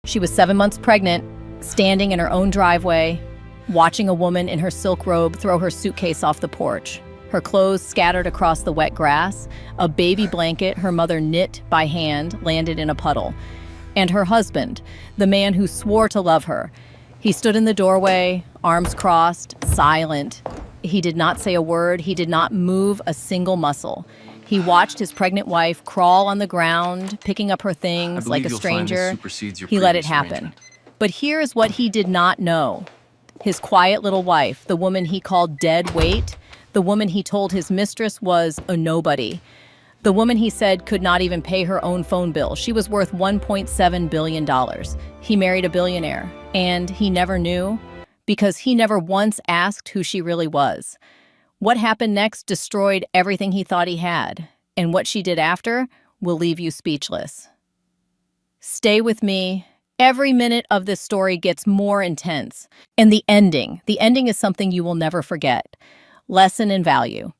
She was 7 months pregnant, standing in her own driveway, watching a woman in her silk robe throw her suitcase off the porch. Her clothes scattered across the wet grass. A baby blanket her mother knit by hand landed in a puddle. And her husband, the man who swore to love her. He stood in the doorway, arms crossed, silent. He did not say a word. He did not move a single muscle. He watched his pregnant wife crawl on the ground, picking up her things like a stranger. He let it happen. But here is what he did not know. His quiet little wife, the woman he called dead weight, the woman he told his mistress was a nobody, the woman he said could not even pay her own phone bill. She was worth $1.7 billion. He married a billionaire, and he never knew because he never once asked who she really was. What happened next destroyed everything he thought he had, and what she did after will leave you speechless. Stay with me. Every minute of this story gets more intense. And the ending is something you will never forget. Lesson and value.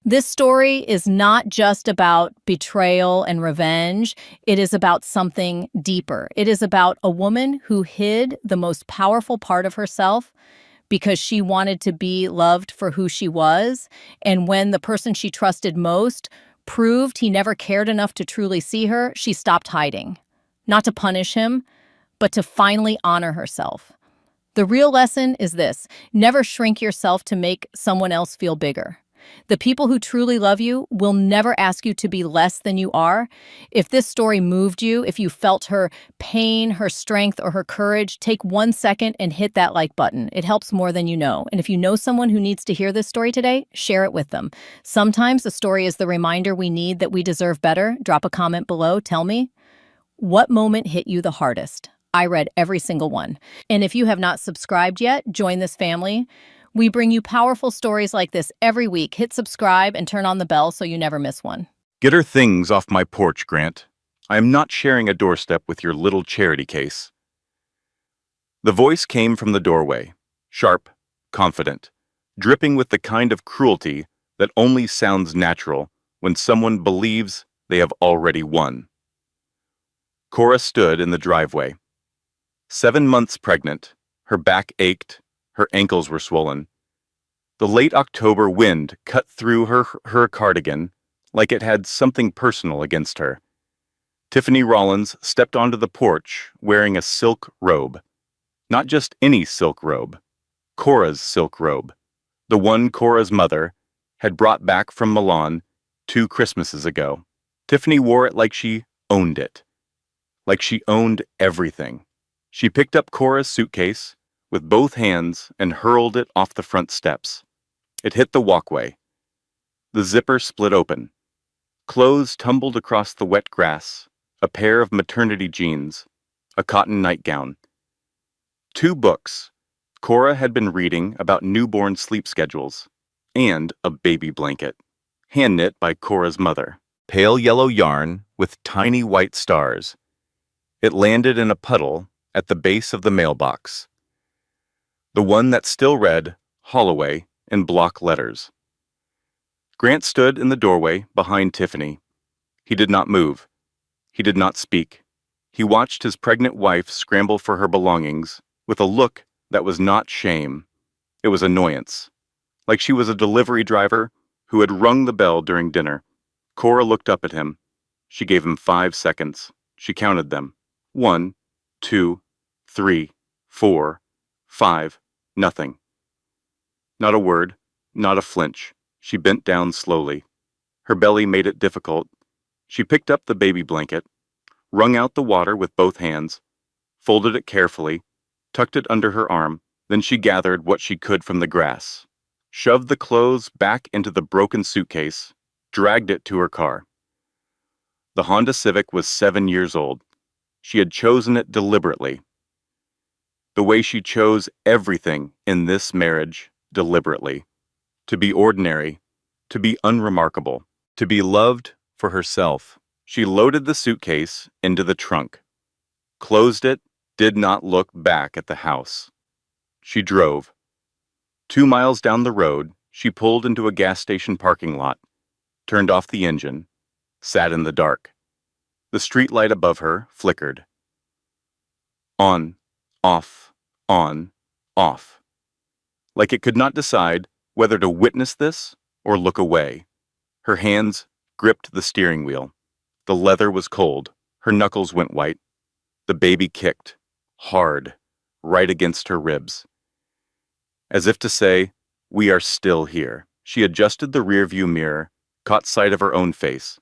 This story is not just about betrayal and revenge. It is about something deeper. It is about a woman who hid the most powerful part of herself because she wanted to be loved for who she was. And when the person she trusted most proved he never cared enough to truly see her, she stopped hiding. Not to punish him, but to finally honor herself. The real lesson is this: never shrink yourself to make someone else feel bigger. The people who truly love you will never ask you to be less than you are. If this story moved you, if you felt her pain, her strength, or her courage, take 1 second and hit that like button. It helps more than you know. And if you know someone who needs to hear this story today, share it with them. Sometimes the story is the reminder we need that we deserve better. Drop a comment below. Tell me, what moment hit you the hardest? I read every single one. And if you have not subscribed yet, join this family. We bring you powerful stories like this every week. Hit subscribe and turn on the bell so you never miss one. Get her things off my porch, Grant. I am not sharing a doorstep with your little charity case. The voice came from the doorway, sharp, confident, dripping with the kind of cruelty that only sounds natural when someone believes they have already won. Cora stood in the driveway. 7 months pregnant, her back ached, her ankles were swollen. The late October wind cut through her cardigan like it had something personal against her. Tiffany Rollins stepped onto the porch wearing a silk robe. Not just any silk robe, Cora's silk robe. The one Cora's mother had brought back from Milan 2 Christmases ago. Tiffany wore it like she owned it. Like she owned everything. She picked up Cora's suitcase with both hands and hurled it off the front steps. It hit the walkway. The zipper split open. Clothes tumbled across the wet grass, a pair of maternity jeans, a cotton nightgown. 2 books. Cora had been reading about newborn sleep schedules, and a baby blanket, hand-knit by Cora's mother. Pale yellow yarn with tiny white stars. It landed in a puddle at the base of the mailbox. The one that still read Holloway in block letters. Grant stood in the doorway behind Tiffany. He did not move. He did not speak. He watched his pregnant wife scramble for her belongings with a look that was not shame. It was annoyance. Like she was a delivery driver who had rung the bell during dinner. Cora looked up at him. She gave him 5 seconds. She counted them. 1, 2, 3, 4, 5, nothing. Not a word, not a flinch. She bent down slowly. Her belly made it difficult. She picked up the baby blanket, wrung out the water with both hands, folded it carefully, tucked it under her arm, then she gathered what she could from the grass, shoved the clothes back into the broken suitcase, dragged it to her car. The Honda Civic was 7 years old. She had chosen it deliberately. The way she chose everything in this marriage deliberately. To be ordinary, to be unremarkable, to be loved for herself. She loaded the suitcase into the trunk, closed it, did not look back at the house. She drove. 2 miles down the road, she pulled into a gas station parking lot, turned off the engine, sat in the dark. The streetlight above her flickered. On, off, on, off. Like it could not decide whether to witness this or look away. Her hands gripped the steering wheel. The leather was cold. Her knuckles went white. The baby kicked, hard, right against her ribs. As if to say, "We are still here." She adjusted the rearview mirror, caught sight of her own face.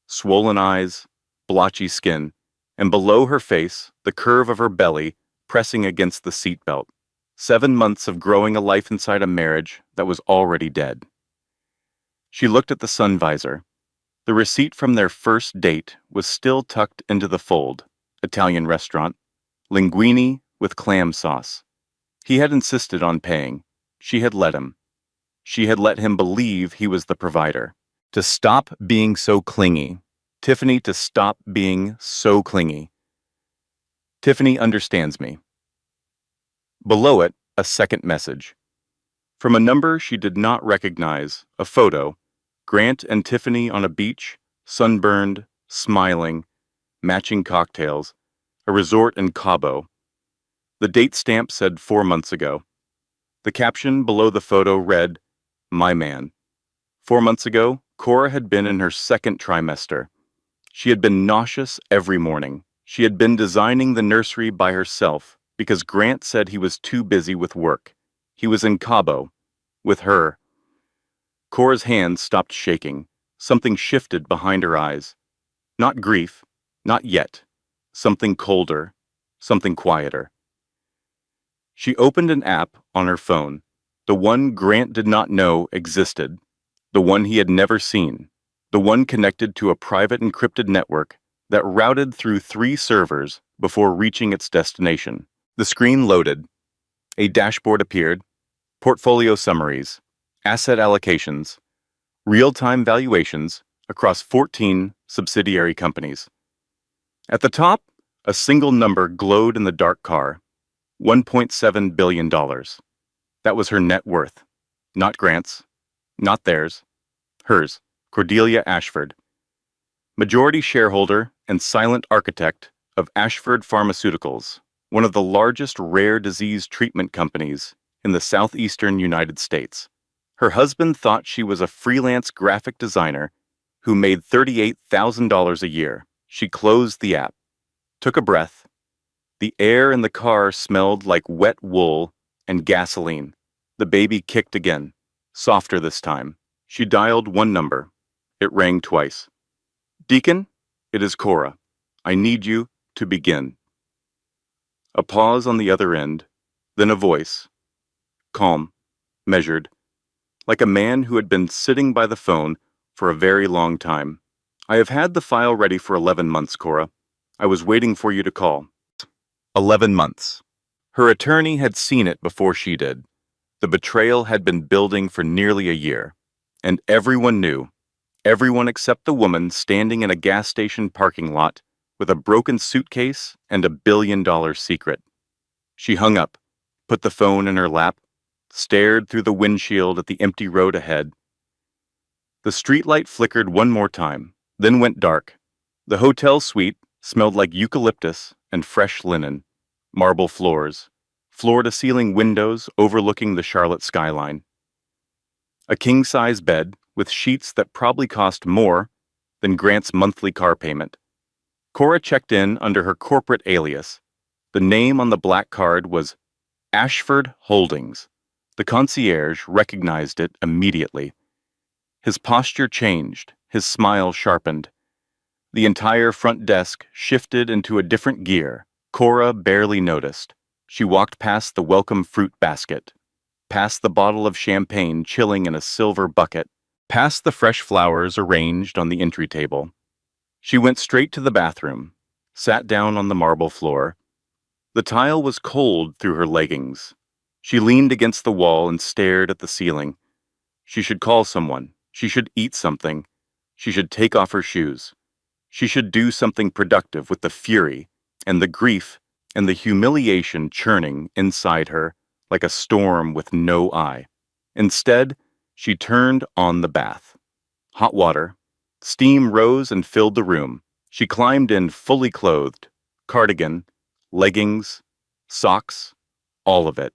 Swollen eyes, blotchy skin, and below her face, the curve of her belly pressing against the seatbelt. 7 months of growing a life inside a marriage that was already dead. She looked at the sun visor. The receipt from their first date was still tucked into the fold. Italian restaurant. Linguine with clam sauce. He had insisted on paying. She had let him. She had let him believe he was the provider. To stop being so clingy. Tiffany, to stop being so clingy. Tiffany understands me. Below it, a second message. From a number she did not recognize, a photo. Grant and Tiffany on a beach, sunburned, smiling, matching cocktails, a resort in Cabo. The date stamp said 4 months ago. The caption below the photo read, "My man." 4 months ago, Cora had been in her second trimester. She had been nauseous every morning. She had been designing the nursery by herself because Grant said he was too busy with work. He was in Cabo, with her. Cora's hands stopped shaking. Something shifted behind her eyes. Not grief, not yet. Something colder, something quieter. She opened an app on her phone, the one Grant did not know existed, the one he had never seen, the one connected to a private encrypted network that routed through 3 servers before reaching its destination. The screen loaded. A dashboard appeared, portfolio summaries, asset allocations, real-time valuations across 14 subsidiary companies. At the top, a single number glowed in the dark car, $1.7 billion. That was her net worth. Not Grant's, not theirs, hers, Cordelia Ashford. Majority shareholder and silent architect of Ashford Pharmaceuticals, one of the largest rare disease treatment companies in the southeastern United States. Her husband thought she was a freelance graphic designer who made $38,000 a year. She closed the app, took a breath. The air in the car smelled like wet wool and gasoline. The baby kicked again, softer this time. She dialed one number. It rang twice. "Deacon, it is Cora. I need you to begin." A pause on the other end, then a voice. Calm, measured, like a man who had been sitting by the phone for a very long time. "I have had the file ready for 11 months, Cora. I was waiting for you to call." 11 months. Her attorney had seen it before she did. The betrayal had been building for nearly a year. And everyone knew. Everyone except the woman standing in a gas station parking lot with a broken suitcase and a billion-dollar secret. She hung up, put the phone in her lap, stared through the windshield at the empty road ahead. The streetlight flickered one more time, then went dark. The hotel suite smelled like eucalyptus and fresh linen, marble floors, floor-to-ceiling windows overlooking the Charlotte skyline. A king-size bed with sheets that probably cost more than Grant's monthly car payment. Cora checked in under her corporate alias. The name on the black card was Ashford Holdings. The concierge recognized it immediately. His posture changed, his smile sharpened. The entire front desk shifted into a different gear. Cora barely noticed. She walked past the welcome fruit basket, past the bottle of champagne chilling in a silver bucket, past the fresh flowers arranged on the entry table. She went straight to the bathroom, sat down on the marble floor. The tile was cold through her leggings. She leaned against the wall and stared at the ceiling. She should call someone. She should eat something. She should take off her shoes. She should do something productive with the fury and the grief and the humiliation churning inside her like a storm with no eye. Instead, she turned on the bath. Hot water. Steam rose and filled the room. She climbed in fully clothed, cardigan, leggings, socks, all of it.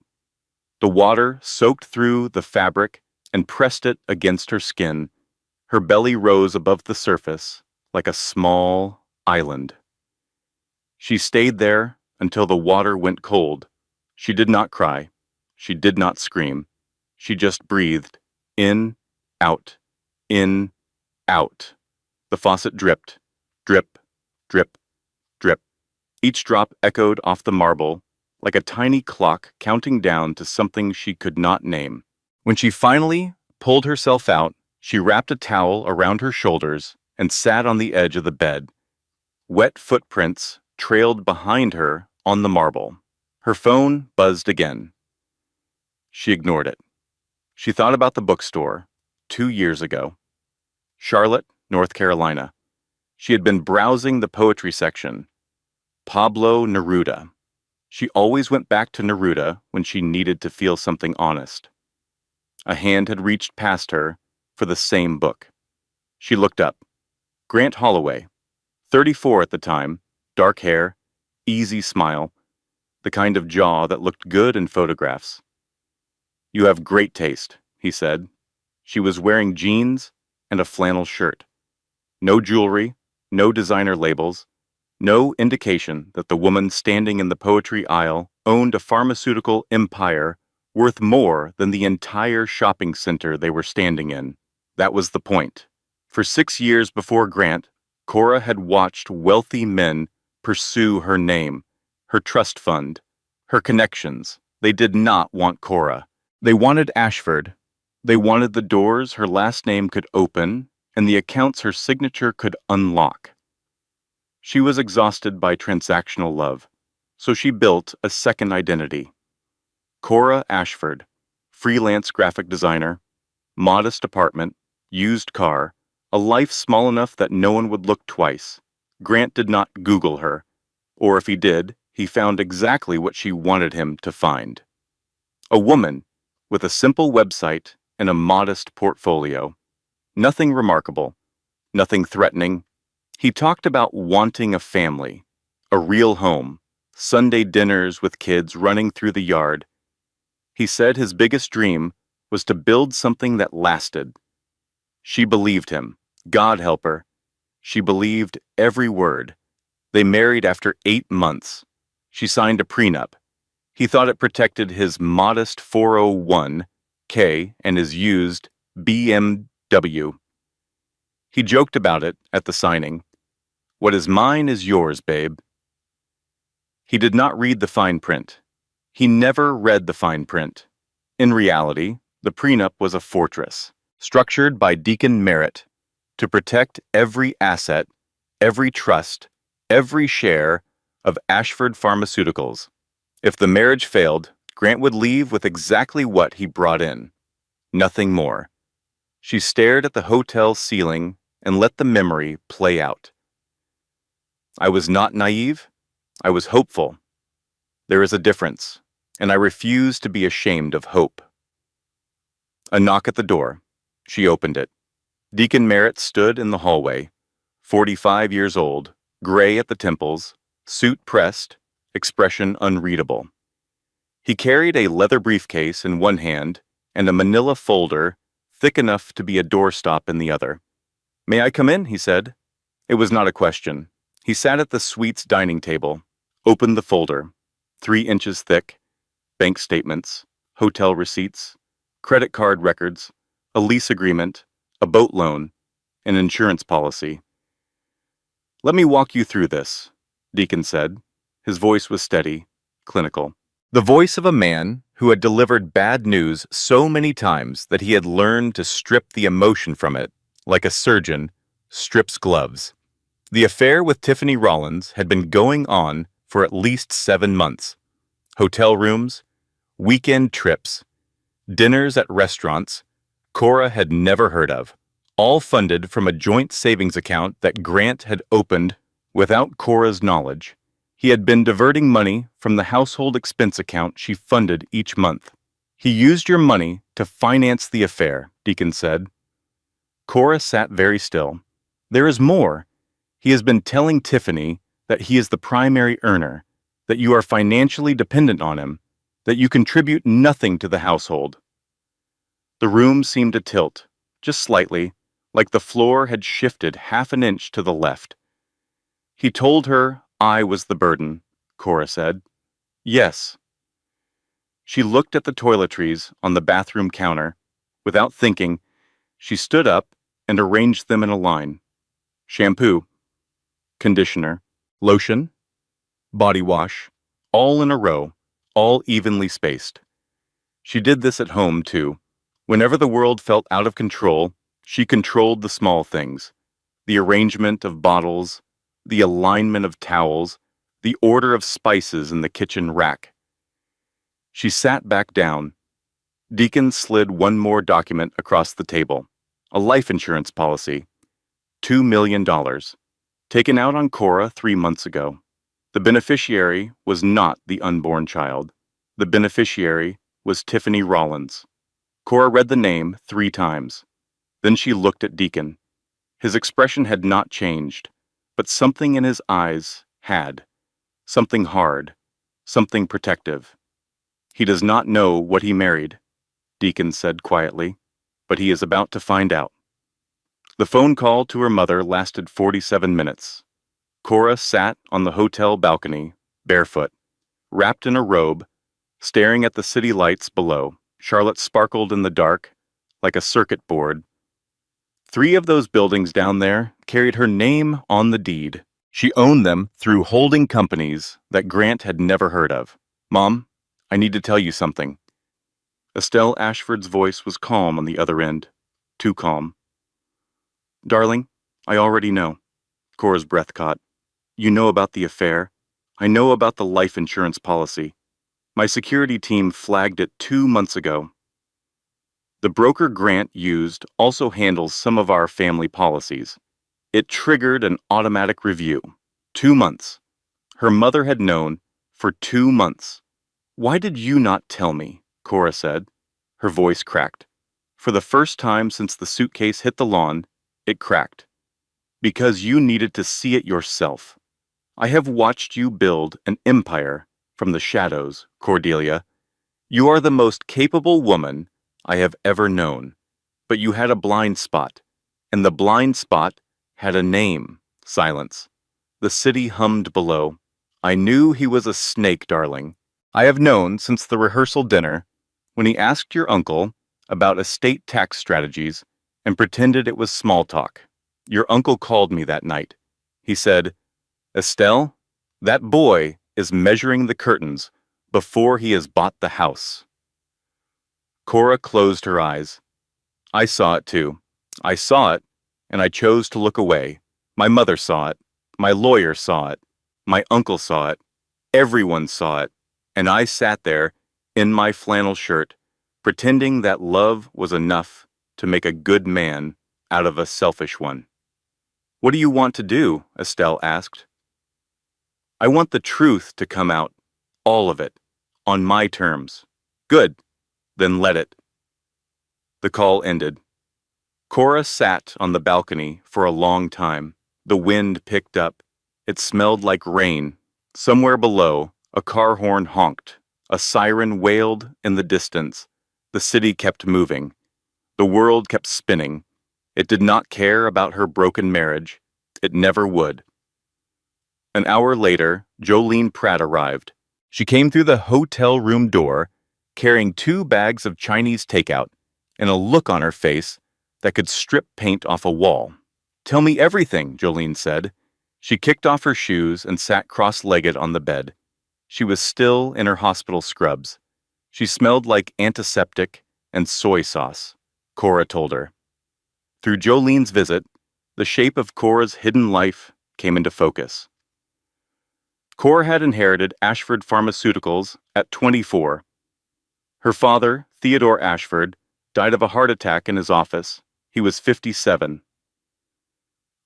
The water soaked through the fabric and pressed it against her skin. Her belly rose above the surface like a small island. She stayed there until the water went cold. She did not cry. She did not scream. She just breathed. In, out, in, out. The faucet dripped. Drip, drip, drip. Each drop echoed off the marble like a tiny clock counting down to something she could not name. When she finally pulled herself out, she wrapped a towel around her shoulders and sat on the edge of the bed. Wet footprints trailed behind her on the marble. Her phone buzzed again. She ignored it. She thought about the bookstore 2 years ago. Charlotte, North Carolina. She had been browsing the poetry section. Pablo Neruda. She always went back to Neruda when she needed to feel something honest. A hand had reached past her for the same book. She looked up. Grant Holloway, 34 at the time, dark hair, easy smile, the kind of jaw that looked good in photographs. "You have great taste," he said. She was wearing jeans and a flannel shirt. No jewelry, no designer labels, no indication that the woman standing in the poetry aisle owned a pharmaceutical empire worth more than the entire shopping center they were standing in. That was the point. For 6 years before Grant, Cora had watched wealthy men pursue her name, her trust fund, her connections. They did not want Cora. They wanted Ashford. They wanted the doors her last name could open and the accounts her signature could unlock. She was exhausted by transactional love, so she built a second identity. Cora Ashford, freelance graphic designer, modest apartment, used car, a life small enough that no one would look twice. Grant did not Google her, or if he did, he found exactly what she wanted him to find. A woman with a simple website and a modest portfolio. Nothing remarkable, nothing threatening. He talked about wanting a family, a real home, Sunday dinners with kids running through the yard. He said his biggest dream was to build something that lasted. She believed him. God help her. She believed every word. They married after 8 months. She signed a prenup. He thought it protected his modest 401k and his used BMW. He joked about it at the signing. "What is mine is yours, babe." He did not read the fine print. He never read the fine print. In reality, the prenup was a fortress, structured by Deacon Merritt to protect every asset, every trust, every share of Ashford Pharmaceuticals. If the marriage failed, Grant would leave with exactly what he brought in. Nothing more. She stared at the hotel ceiling and let the memory play out. I was not naive. I was hopeful. There is a difference, and I refuse to be ashamed of hope. A knock at the door. She opened it. Deacon Merritt stood in the hallway, 45 years old, gray at the temples, suit pressed, expression unreadable. He carried a leather briefcase in one hand and a manila folder thick enough to be a doorstop in the other. "May I come in?" he said. It was not a question. He sat at the suite's dining table, opened the folder, 3 inches thick, bank statements, hotel receipts, credit card records, a lease agreement, a boat loan, an insurance policy. "Let me walk you through this," Deacon said. His voice was steady, clinical. The voice of a man who had delivered bad news so many times that he had learned to strip the emotion from it, like a surgeon strips gloves. The affair with Tiffany Rollins had been going on for at least 7 months. Hotel rooms, weekend trips, dinners at restaurants Cora had never heard of, all funded from a joint savings account that Grant had opened without Cora's knowledge. He had been diverting money from the household expense account she funded each month. "He used your money to finance the affair," Deacon said. Cora sat very still. "There is more. He has been telling Tiffany that he is the primary earner, that you are financially dependent on him, that you contribute nothing to the household. The room seemed to tilt, just slightly, like the floor had shifted half an inch to the left. He told her I was the burden, Cora said. Yes. She looked at the toiletries on the bathroom counter. Without thinking, she stood up and arranged them in a line. Shampoo, conditioner, lotion, body wash, all in a row, all evenly spaced. She did this at home, too. Whenever the world felt out of control, she controlled the small things. The arrangement of bottles, the alignment of towels, the order of spices in the kitchen rack. She sat back down. Deacon slid one more document across the table. A life insurance policy. $2 million. Taken out on Cora 3 months ago. The beneficiary was not the unborn child. The beneficiary was Tiffany Rollins. Cora read the name 3 times. Then she looked at Deacon. His expression had not changed, but something in his eyes had. Something hard. Something protective. He does not know what he married, Deacon said quietly, but he is about to find out. The phone call to her mother lasted 47 minutes. Cora sat on the hotel balcony, barefoot, wrapped in a robe, staring at the city lights below. Charlotte sparkled in the dark, like a circuit board. 3 of those buildings down there carried her name on the deed. She owned them through holding companies that Grant had never heard of. Mom, I need to tell you something. Estelle Ashford's voice was calm on the other end. Too calm. Darling, I already know. Cora's breath caught. You know about the affair. I know about the life insurance policy. My security team flagged it 2 months ago. The broker Grant used also handles some of our family policies. It triggered an automatic review. 2 months. Her mother had known for 2 months. Why did you not tell me? Cora said. Her voice cracked. For the first time since the suitcase hit the lawn, it cracked. Because you needed to see it yourself. I have watched you build an empire from the shadows, Cordelia. You are the most capable woman I have ever known. But you had a blind spot, and the blind spot had a name. Silence. The city hummed below. I knew he was a snake, darling. I have known since the rehearsal dinner, when he asked your uncle about estate tax strategies and pretended it was small talk. Your uncle called me that night. He said, Estelle, that boy is measuring the curtains before he has bought the house. Cora closed her eyes. I saw it too. I saw it, and I chose to look away. My mother saw it. My lawyer saw it. My uncle saw it. Everyone saw it. And I sat there, in my flannel shirt, pretending that love was enough to make a good man out of a selfish one. What do you want to do? Estelle asked. I want the truth to come out, all of it, on my terms. Good, then let it. The call ended. Cora sat on the balcony for a long time. The wind picked up. It smelled like rain. Somewhere below, a car horn honked. A siren wailed in the distance. The city kept moving. The world kept spinning. It did not care about her broken marriage. It never would. An hour later, Jolene Pratt arrived. She came through the hotel room door, carrying 2 bags of Chinese takeout and a look on her face that could strip paint off a wall. Tell me everything, Jolene said. She kicked off her shoes and sat cross-legged on the bed. She was still in her hospital scrubs. She smelled like antiseptic and soy sauce, Cora told her. Through Jolene's visit, the shape of Cora's hidden life came into focus. Cora had inherited Ashford Pharmaceuticals at 24. Her father, Theodore Ashford, died of a heart attack in his office. He was 57.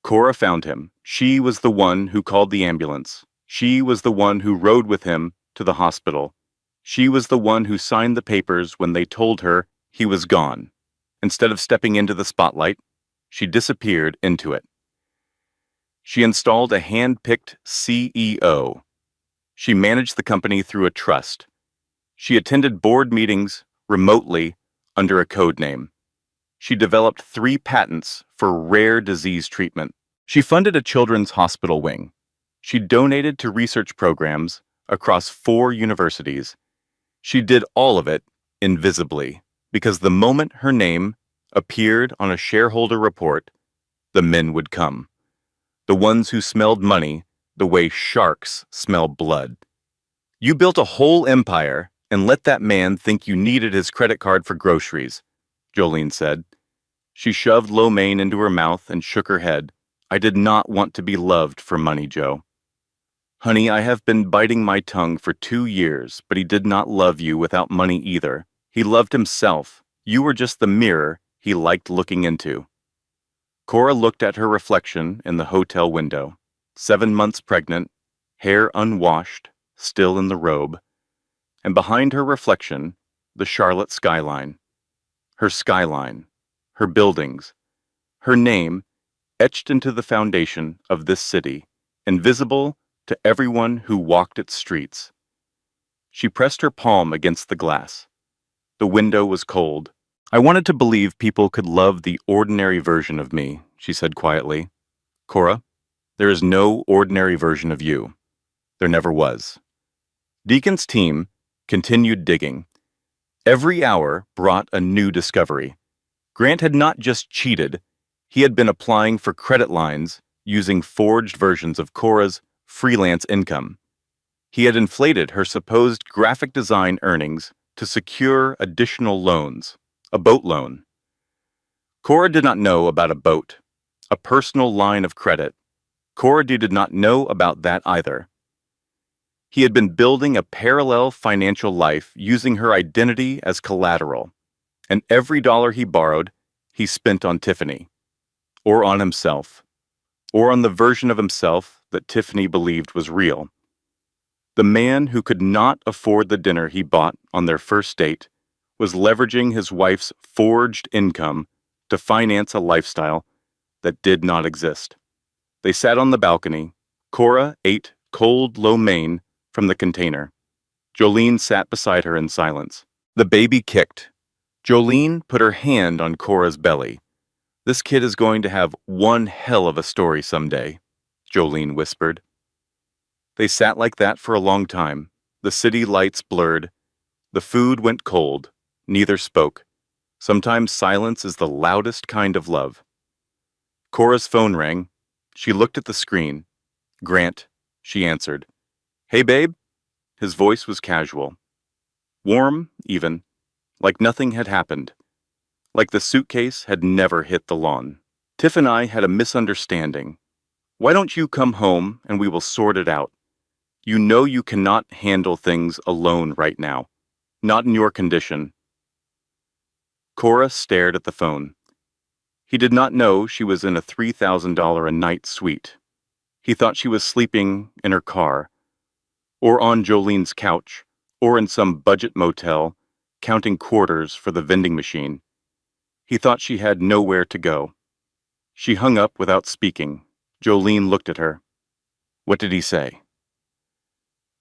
Cora found him. She was the one who called the ambulance. She was the one who rode with him to the hospital. She was the one who signed the papers when they told her he was gone. Instead of stepping into the spotlight, she disappeared into it. She installed a hand-picked CEO. She managed the company through a trust. She attended board meetings remotely under a code name. She developed 3 patents for rare disease treatment. She funded a children's hospital wing. She donated to research programs across 4 universities. She did all of it invisibly, because the moment her name appeared on a shareholder report, the men would come. The ones who smelled money the way sharks smell blood. You built a whole empire and let that man think you needed his credit card for groceries, Jolene said. She shoved lo mein into her mouth and shook her head. I did not want to be loved for money, Joe. Honey, I have been biting my tongue for 2 years, but he did not love you without money either. He loved himself. You were just the mirror he liked looking into. Cora looked at her reflection in the hotel window. 7 months pregnant, hair unwashed, still in the robe. And behind her reflection, the Charlotte skyline. Her skyline, her buildings, her name etched into the foundation of this city, invisible to everyone who walked its streets. She pressed her palm against the glass. The window was cold. I wanted to believe people could love the ordinary version of me, she said quietly. Cora, there is no ordinary version of you. There never was. Deacon's team continued digging. Every hour brought a new discovery. Grant had not just cheated, he had been applying for credit lines using forged versions of Cora's freelance income. He had inflated her supposed graphic design earnings to secure additional loans, a boat loan. Cora did not know about a boat, a personal line of credit. Cora did not know about that either. He had been building a parallel financial life using her identity as collateral, and every dollar he borrowed, he spent on Tiffany, or on himself, or on the version of himself that Tiffany believed was real. The man who could not afford the dinner he bought on their first date was leveraging his wife's forged income to finance a lifestyle that did not exist. They sat on the balcony. Cora ate cold lo mein from the container. Jolene sat beside her in silence. The baby kicked. Jolene put her hand on Cora's belly. This kid is going to have one hell of a story someday, Jolene whispered. They sat like that for a long time. The city lights blurred. The food went cold. Neither spoke. Sometimes silence is the loudest kind of love. Cora's phone rang. She looked at the screen. Grant, she answered. Hey, babe? His voice was casual. Warm, even, like nothing had happened. Like the suitcase had never hit the lawn. Tiff and I had a misunderstanding. Why don't you come home and we will sort it out? You know you cannot handle things alone right now. Not in your condition. Cora stared at the phone. He did not know she was in a $3,000 a night suite. He thought she was sleeping in her car, or on Jolene's couch, or in some budget motel, counting quarters for the vending machine. He thought she had nowhere to go. She hung up without speaking. Jolene looked at her. What did he say?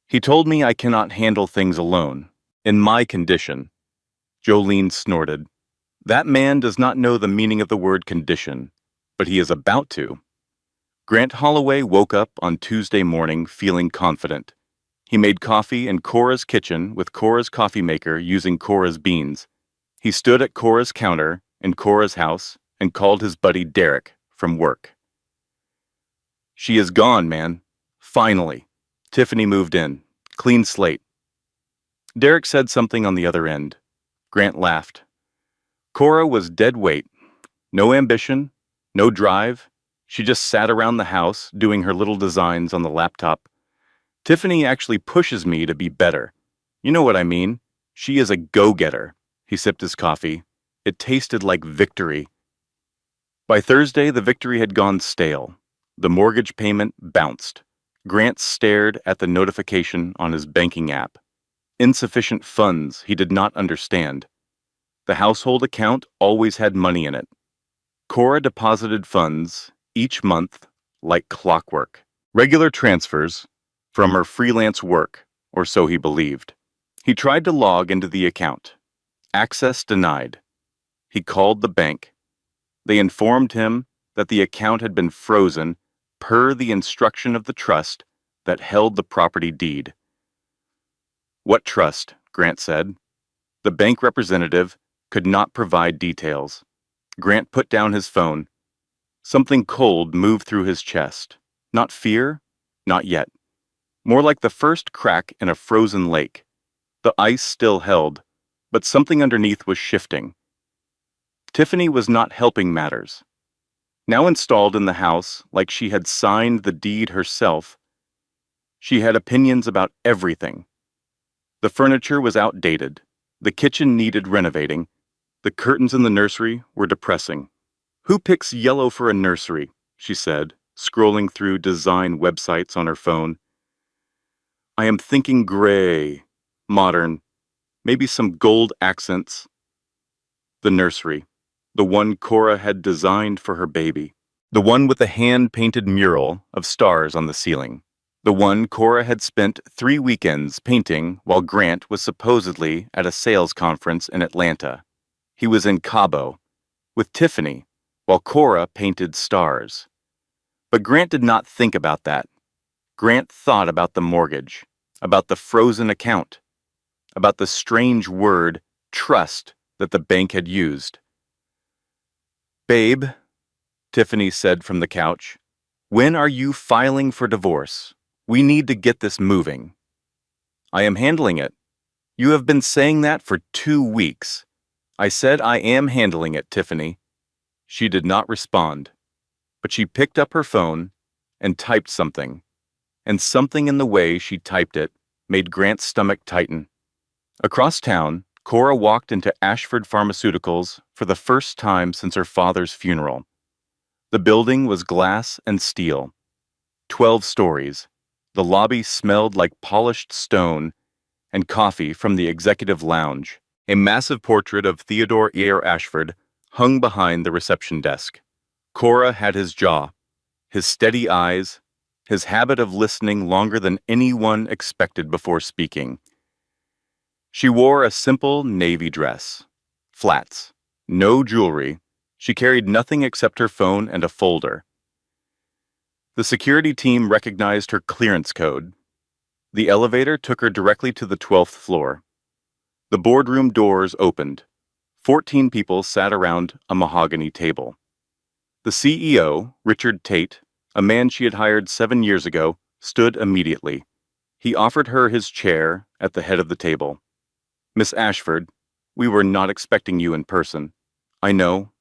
He told me I cannot handle things alone, in my condition. Jolene snorted. That man does not know the meaning of the word condition, but he is about to. Grant Holloway woke up on Tuesday morning feeling confident. He made coffee in Cora's kitchen with Cora's coffee maker using Cora's beans. He stood at Cora's counter in Cora's house and called his buddy Derek from work. She is gone, man. Finally. Tiffany moved in. Clean slate. Derek said something on the other end. Grant laughed. Cora was dead weight. No ambition, no drive. She just sat around the house doing her little designs on the laptop. Tiffany actually pushes me to be better. You know what I mean? She is a go-getter. He sipped his coffee. It tasted like victory. By Thursday, the victory had gone stale. The mortgage payment bounced. Grant stared at the notification on his banking app. Insufficient funds he did not understand. The household account always had money in it. Cora deposited funds each month like clockwork. Regular transfers, from her freelance work, or so he believed. He tried to log into the account. Access denied. He called the bank. They informed him that the account had been frozen per the instruction of the trust that held the property deed. What trust? Grant said. The bank representative could not provide details. Grant put down his phone. Something cold moved through his chest. Not fear, not yet. More like the first crack in a frozen lake. The ice still held, but something underneath was shifting. Tiffany was not helping matters. Now installed in the house, like she had signed the deed herself, she had opinions about everything. The furniture was outdated. The kitchen needed renovating. The curtains in the nursery were depressing. Who picks yellow for a nursery? She said, scrolling through design websites on her phone. I am thinking gray, modern, maybe some gold accents. The nursery, the one Cora had designed for her baby. The one with the hand-painted mural of stars on the ceiling. The one Cora had spent 3 weekends painting while Grant was supposedly at a sales conference in Atlanta. He was in Cabo, with Tiffany, while Cora painted stars. But Grant did not think about that. Grant thought about the mortgage, about the frozen account, about the strange word, trust, that the bank had used. Babe, Tiffany said from the couch, when are you filing for divorce? We need to get this moving. I am handling it. You have been saying that for 2 weeks. I said I am handling it, Tiffany. She did not respond, but she picked up her phone and typed something, and something in the way she typed it made Grant's stomach tighten. Across town, Cora walked into Ashford Pharmaceuticals for the first time since her father's funeral. The building was glass and steel. 12 stories. The lobby smelled like polished stone and coffee from the executive lounge. A massive portrait of Theodore Eyre Ashford hung behind the reception desk. Cora had his jaw, his steady eyes, his habit of listening longer than anyone expected before speaking. She wore a simple navy dress, flats, no jewelry. She carried nothing except her phone and a folder. The security team recognized her clearance code. The elevator took her directly to the 12th floor. The boardroom doors opened. 14 people sat around a mahogany table. The CEO, Richard Tate, a man she had hired 7 years ago, stood immediately. He offered her his chair at the head of the table. Miss Ashford, we were not expecting you in person. I know.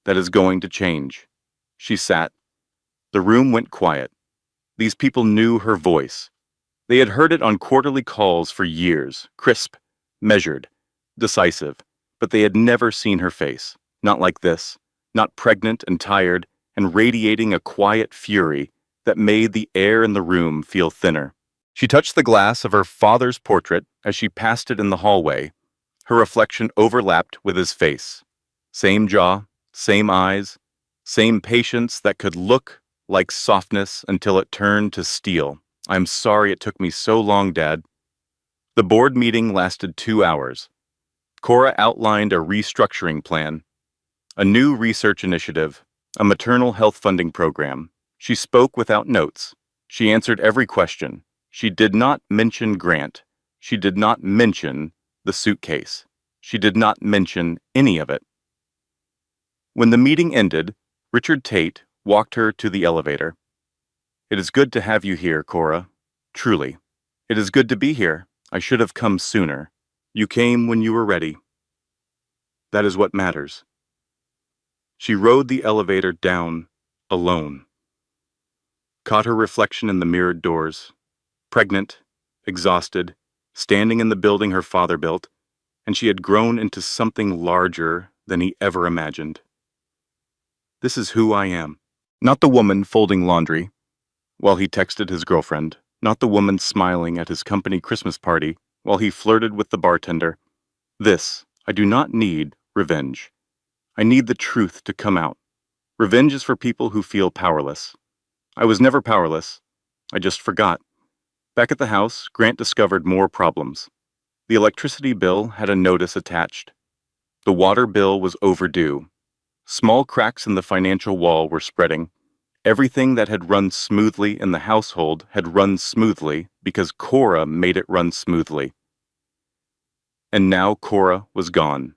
That is going to change. She sat. The room went quiet. These people knew her voice. They had heard it on quarterly calls for years, crisp, measured, decisive, but they had never seen her face, not like this, not pregnant and tired and radiating a quiet fury that made the air in the room feel thinner. She touched the glass of her father's portrait as she passed it in the hallway. Her reflection overlapped with his face. Same jaw, same eyes, same patience that could look like softness until it turned to steel. I'm sorry it took me so long, Dad. The board meeting lasted 2 hours. Cora outlined a restructuring plan, a new research initiative, a maternal health funding program. She spoke without notes. She answered every question. She did not mention Grant. She did not mention the suitcase. She did not mention any of it. When the meeting ended, Richard Tate walked her to the elevator. It is good to have you here, Cora. Truly. It is good to be here. I should have come sooner. You came when you were ready. That is what matters. She rode the elevator down, alone. Caught her reflection in the mirrored doors. Pregnant, exhausted, standing in the building her father built, and she had grown into something larger than he ever imagined. This is who I am. Not the woman folding laundry while he texted his girlfriend, not the woman smiling at his company Christmas party while he flirted with the bartender. I do not need revenge. I need the truth to come out. Revenge is for people who feel powerless. I was never powerless. I just forgot. Back at the house, Grant discovered more problems. The electricity bill had a notice attached. The water bill was overdue. Small cracks in the financial wall were spreading. Everything that had run smoothly in the household had run smoothly because Cora made it run smoothly. And now Cora was gone.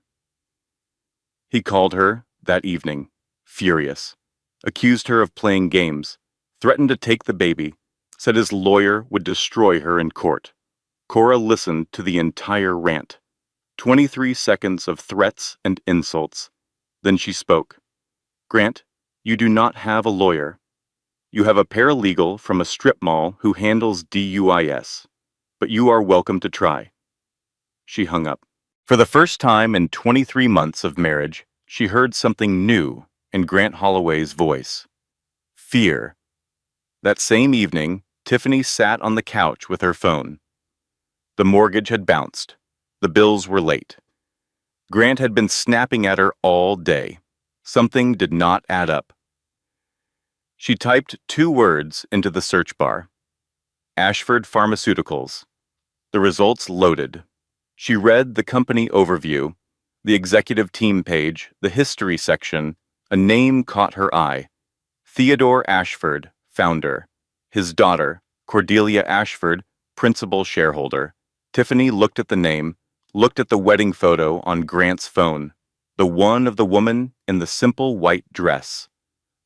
He called her that evening, furious, accused her of playing games, threatened to take the baby, said his lawyer would destroy her in court. Cora listened to the entire rant. 23 seconds of threats and insults. Then she spoke. Grant, you do not have a lawyer. You have a paralegal from a strip mall who handles DUIS, but you are welcome to try. She hung up. For the first time in 23 months of marriage, she heard something new in Grant Holloway's voice. Fear. That same evening, Tiffany sat on the couch with her phone. The mortgage had bounced. The bills were late. Grant had been snapping at her all day. Something did not add up. She typed 2 words into the search bar. Ashford Pharmaceuticals. The results loaded. She read the company overview, the executive team page, the history section. A name caught her eye. Theodore Ashford, founder. His daughter, Cordelia Ashford, principal shareholder. Tiffany looked at the name, looked at the wedding photo on Grant's phone. The one of the woman in the simple white dress.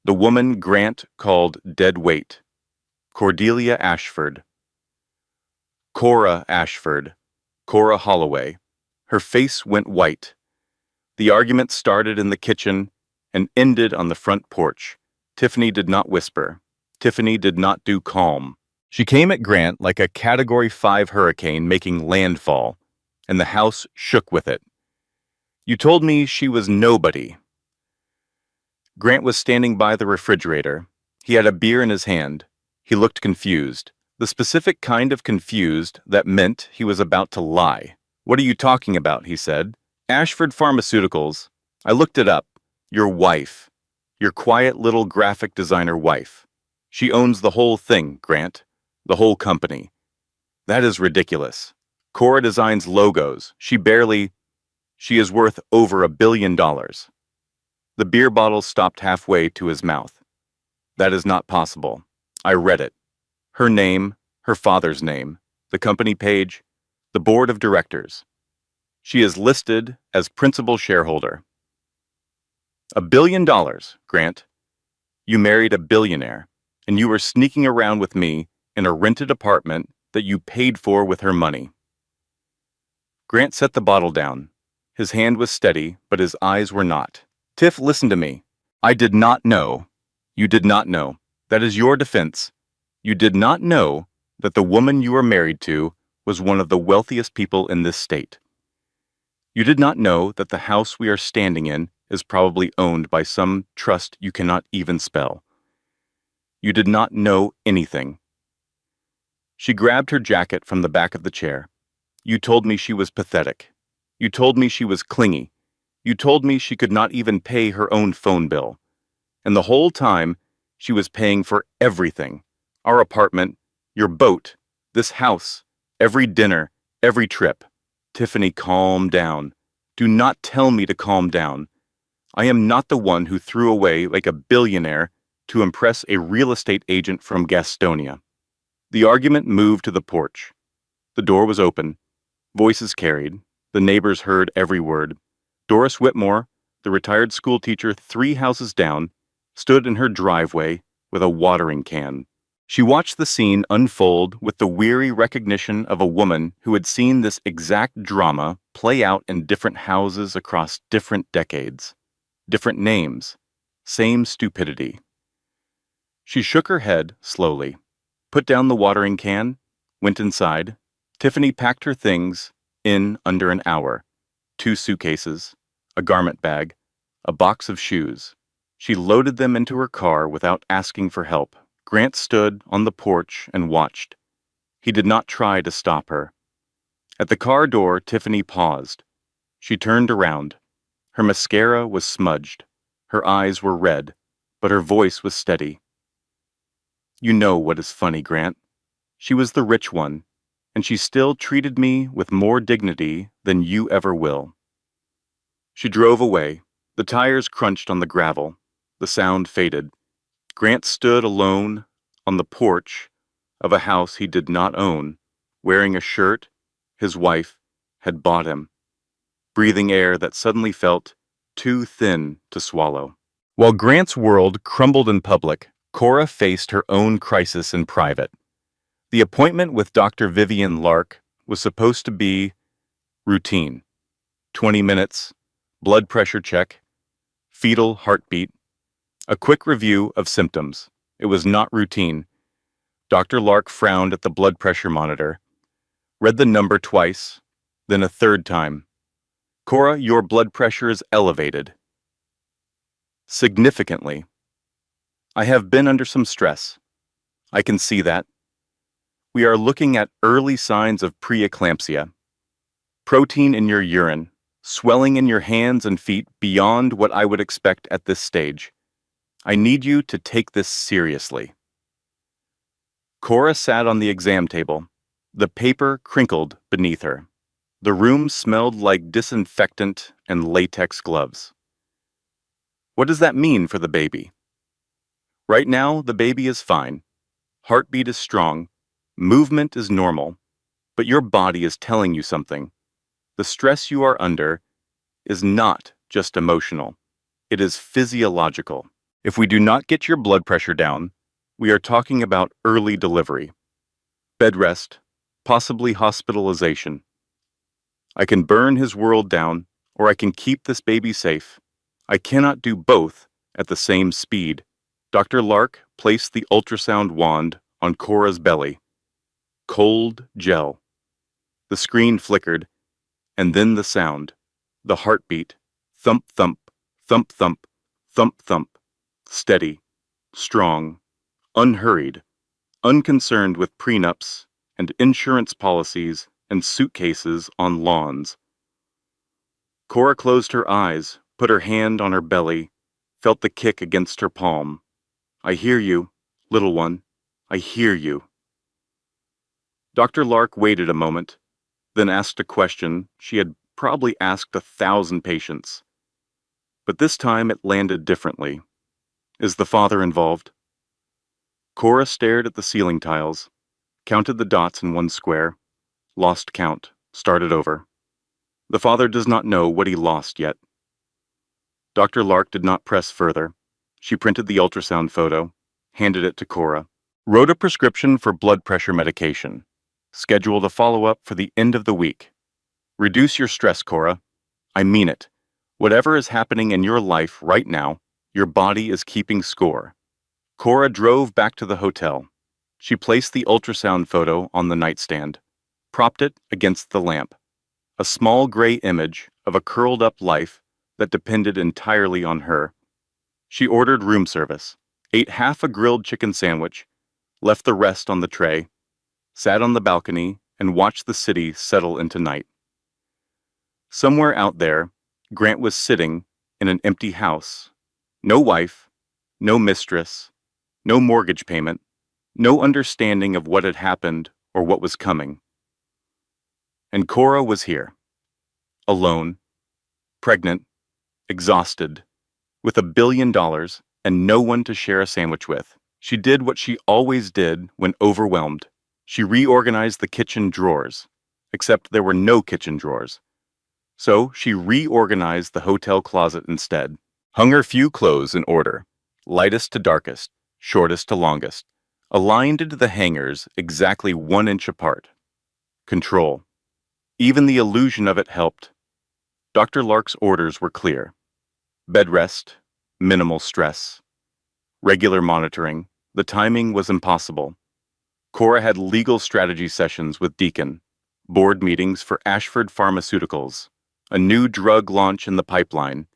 The woman Grant called dead weight. Cordelia Ashford. Cora Ashford. Cora Holloway. Her face went white. The argument started in the kitchen and ended on the front porch. Tiffany did not whisper. Tiffany did not do calm. She came at Grant like a Category 5 hurricane making landfall, and the house shook with it. You told me she was nobody. Grant was standing by the refrigerator. He had a beer in his hand. He looked confused. The specific kind of confused that meant he was about to lie. What are you talking about? He said. Ashford Pharmaceuticals. I looked it up. Your wife. Your quiet little graphic designer wife. She owns the whole thing, Grant. The whole company. That is ridiculous. Cora designs logos. She is worth over $1 billion. The beer bottle stopped halfway to his mouth. That is not possible. I read it. Her name, her father's name, the company page, the board of directors. She is listed as principal shareholder. $1 billion, Grant. You married a billionaire, and you were sneaking around with me in a rented apartment that you paid for with her money. Grant set the bottle down. His hand was steady, but his eyes were not. Tiff, listen to me. I did not know. You did not know. That is your defense. You did not know that the woman you were married to was one of the wealthiest people in this state. You did not know that the house we are standing in is probably owned by some trust you cannot even spell. You did not know anything. She grabbed her jacket from the back of the chair. You told me she was pathetic. You told me she was clingy. You told me she could not even pay her own phone bill. And the whole time, she was paying for everything. Our apartment, your boat, this house, every dinner, every trip. Tiffany, calm down. Do not tell me to calm down. I am not the one who threw away like a billionaire to impress a real estate agent from Gastonia. The argument moved to the porch. The door was open. Voices carried. The neighbors heard every word. Doris Whitmore, the retired schoolteacher 3 houses down, stood in her driveway with a watering can. She watched the scene unfold with the weary recognition of a woman who had seen this exact drama play out in different houses across different decades. Different names. Same stupidity. She shook her head slowly, put down the watering can, went inside. Tiffany packed her things in under an hour. 2 suitcases, a garment bag, a box of shoes. She loaded them into her car without asking for help. Grant stood on the porch and watched. He did not try to stop her. At the car door, Tiffany paused. She turned around. Her mascara was smudged. Her eyes were red, but her voice was steady. You know what is funny, Grant. She was the rich one, and she still treated me with more dignity than you ever will. She drove away. The tires crunched on the gravel. The sound faded. Grant stood alone on the porch of a house he did not own, wearing a shirt his wife had bought him, breathing air that suddenly felt too thin to swallow. While Grant's world crumbled in public, Cora faced her own crisis in private. The appointment with Dr. Vivian Lark was supposed to be routine. 20 minutes, blood pressure check, fetal heartbeat, a quick review of symptoms. It was not routine. Dr. Lark frowned at the blood pressure monitor, read the number twice, then a third time. Cora, your blood pressure is elevated. Significantly. I have been under some stress. I can see that. We are looking at early signs of preeclampsia. Protein in your urine, swelling in your hands and feet beyond what I would expect at this stage. I need you to take this seriously. Cora sat on the exam table. The paper crinkled beneath her. The room smelled like disinfectant and latex gloves. What does that mean for the baby? Right now, the baby is fine. Heartbeat is strong. Movement is normal. But your body is telling you something. The stress you are under is not just emotional. It is physiological. If we do not get your blood pressure down, we are talking about early delivery, bed rest, possibly hospitalization. I can burn his world down, or I can keep this baby safe. I cannot do both at the same speed. Dr. Lark placed the ultrasound wand on Cora's belly. Cold gel. The screen flickered, and then the sound. The heartbeat. Thump, thump, thump, thump, thump, thump. Steady, strong, unhurried, unconcerned with prenups and insurance policies and suitcases on lawns. Cora closed her eyes, put her hand on her belly, felt the kick against her palm. I hear you, little one. I hear you. Dr. Lark waited a moment, then asked a question she had probably asked 1,000 patients. But this time it landed differently. Is the father involved? Cora stared at the ceiling tiles, counted the dots in one square, lost count, started over. The father does not know what he lost yet. Dr. Lark did not press further. She printed the ultrasound photo, handed it to Cora, wrote a prescription for blood pressure medication, scheduled a follow-up for the end of the week. Reduce your stress, Cora. I mean it. Whatever is happening in your life right now, your body is keeping score. Cora drove back to the hotel. She placed the ultrasound photo on the nightstand, propped it against the lamp. A small gray image of a curled-up life that depended entirely on her. She ordered room service, ate half a grilled chicken sandwich, left the rest on the tray, sat on the balcony, and watched the city settle into night. Somewhere out there, Grant was sitting in an empty house. No wife, no mistress, no mortgage payment, no understanding of what had happened or what was coming. And Cora was here, alone, pregnant, exhausted, with $1 billion and no one to share a sandwich with. She did what she always did when overwhelmed. She reorganized the kitchen drawers, except there were no kitchen drawers. So she reorganized the hotel closet instead, hung her few clothes in order, lightest to darkest, shortest to longest, aligned into the hangers exactly 1 inch apart. Control. Even the illusion of it helped. Dr. Lark's orders were clear. Bed rest, minimal stress, regular monitoring. The timing was impossible. Cora had legal strategy sessions with Deacon, board meetings for Ashford Pharmaceuticals, a new drug launch in the pipeline,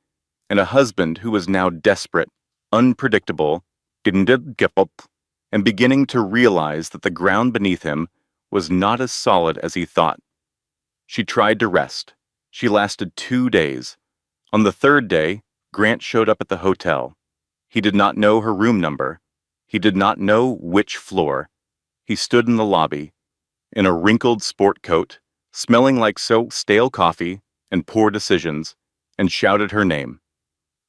and a husband who was now desperate, unpredictable, didn't give up, and beginning to realize that the ground beneath him was not as solid as he thought. She tried to rest. She lasted 2 days. On the 3rd day, Grant showed up at the hotel. He did not know her room number. He did not know which floor. He stood in the lobby, in a wrinkled sport coat, smelling like stale coffee and poor decisions, and shouted her name.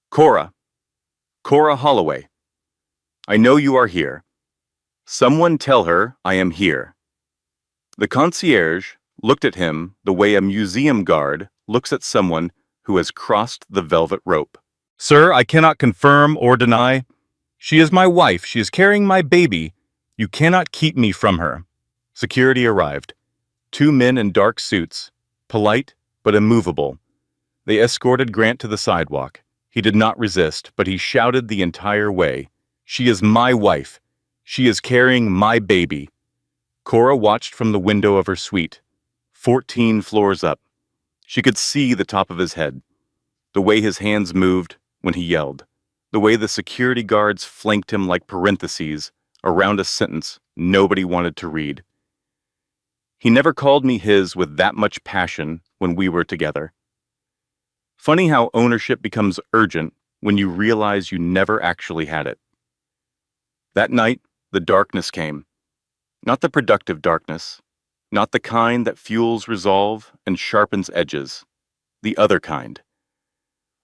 Cora! Cora Holloway! I know you are here. Someone tell her I am here. The concierge looked at him the way a museum guard looks at someone who has crossed the velvet rope. Sir, I cannot confirm or deny. She is my wife. She is carrying my baby. You cannot keep me from her. Security arrived. 2 men in dark suits, polite but immovable. They escorted Grant to the sidewalk. He did not resist, but he shouted the entire way. She is my wife. She is carrying my baby. Cora watched from the window of her suite, 14 floors up. She could see the top of his head, the way his hands moved when he yelled, the way the security guards flanked him like parentheses around a sentence nobody wanted to read. He never called me his with that much passion when we were together. Funny how ownership becomes urgent when you realize you never actually had it. That night, the darkness came. Not the productive darkness, not the kind that fuels resolve and sharpens edges, the other kind.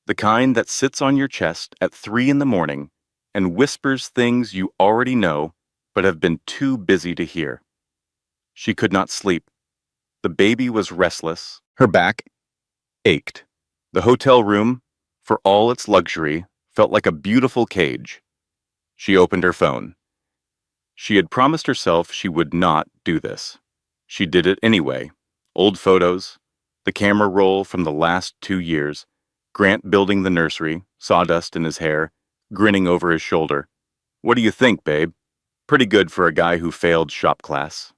The kind that sits on your chest at 3 a.m. and whispers things you already know but have been too busy to hear. She could not sleep. The baby was restless. Her back ached. The hotel room, for all its luxury, felt like a beautiful cage. She opened her phone. She had promised herself she would not do this. She did it anyway. Old photos, the camera roll from the last 2 years, Grant building the nursery, sawdust in his hair, grinning over his shoulder. What do you think, babe? Pretty good for a guy who failed shop class.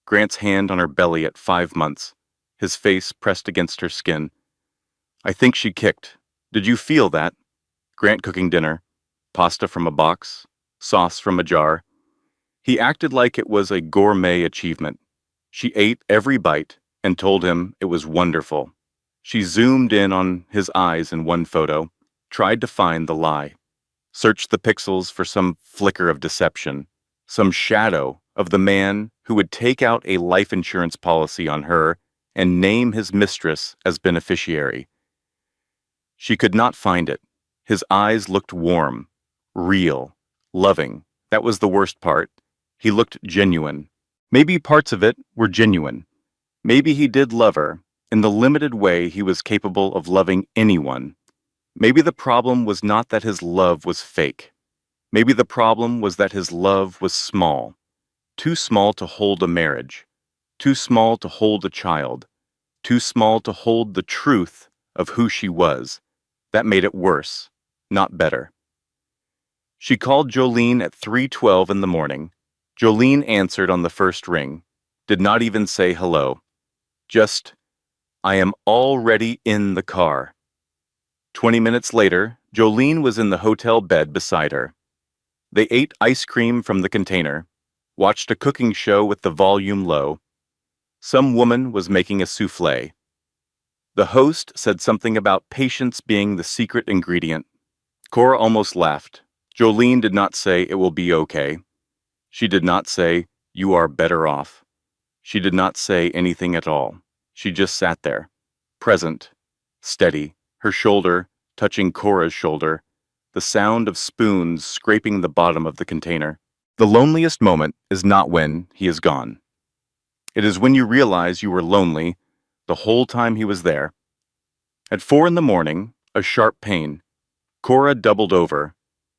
Grant's hand on her belly at 5 months, his face pressed against her skin. I think she kicked. Did you feel that? Grant cooking dinner, pasta from a box, sauce from a jar. He acted like it was a gourmet achievement. She ate every bite and told him it was wonderful. She zoomed in on his eyes in one photo, tried to find the lie, searched the pixels for some flicker of deception, some shadow of the man who would take out a life insurance policy on her and name his mistress as beneficiary. She could not find it. His eyes looked warm, real, loving. That was the worst part. He looked genuine. Maybe parts of it were genuine. Maybe he did love her in the limited way he was capable of loving anyone. Maybe the problem was not that his love was fake. Maybe the problem was that his love was small. Too small to hold a marriage. Too small to hold a child. Too small to hold the truth of who she was. That made it worse, not better. She called Jolene at 3:12 in the morning. Jolene answered on the first ring, did not even say hello. Just, I am already in the car. 20 minutes later, Jolene was in the hotel bed beside her. They ate ice cream from the container, watched a cooking show with the volume low. Some woman was making a souffle. The host said something about patience being the secret ingredient. Cora almost laughed. Jolene did not say it will be okay. She did not say, you are better off. She did not say anything at all. She just sat there, present, steady, her shoulder touching Cora's shoulder, the sound of spoons scraping the bottom of the container. The loneliest moment is not when he is gone. It is when you realize you were lonely the whole time he was there. At 4 a.m, a sharp pain. Cora doubled over.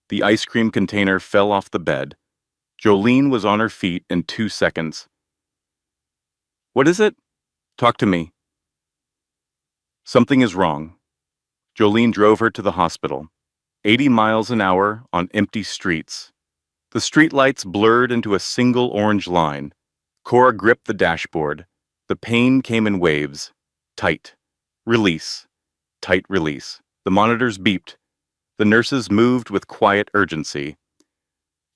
The ice cream container fell off the bed. Jolene was on her feet in 2 seconds. What is it? Talk to me. Something is wrong. Jolene drove her to the hospital. 80 miles an hour on empty streets. The streetlights blurred into a single orange line. Cora gripped the dashboard. The pain came in waves. Tight. Release. Tight release. The monitors beeped. The nurses moved with quiet urgency.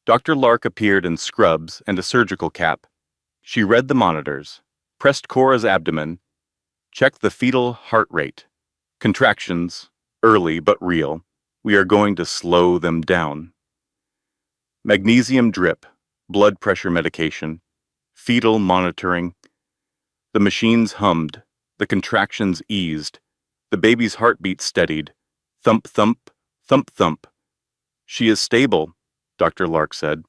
Dr. Lark appeared in scrubs and a surgical cap. She read the monitors, pressed Cora's abdomen, checked the fetal heart rate. Contractions, early but real. We are going to slow them down. Magnesium drip, blood pressure medication. fetal monitoring. The machines hummed, the contractions eased, the baby's heartbeat steadied. Thump, thump, thump, thump. She is stable, Dr. Lark said,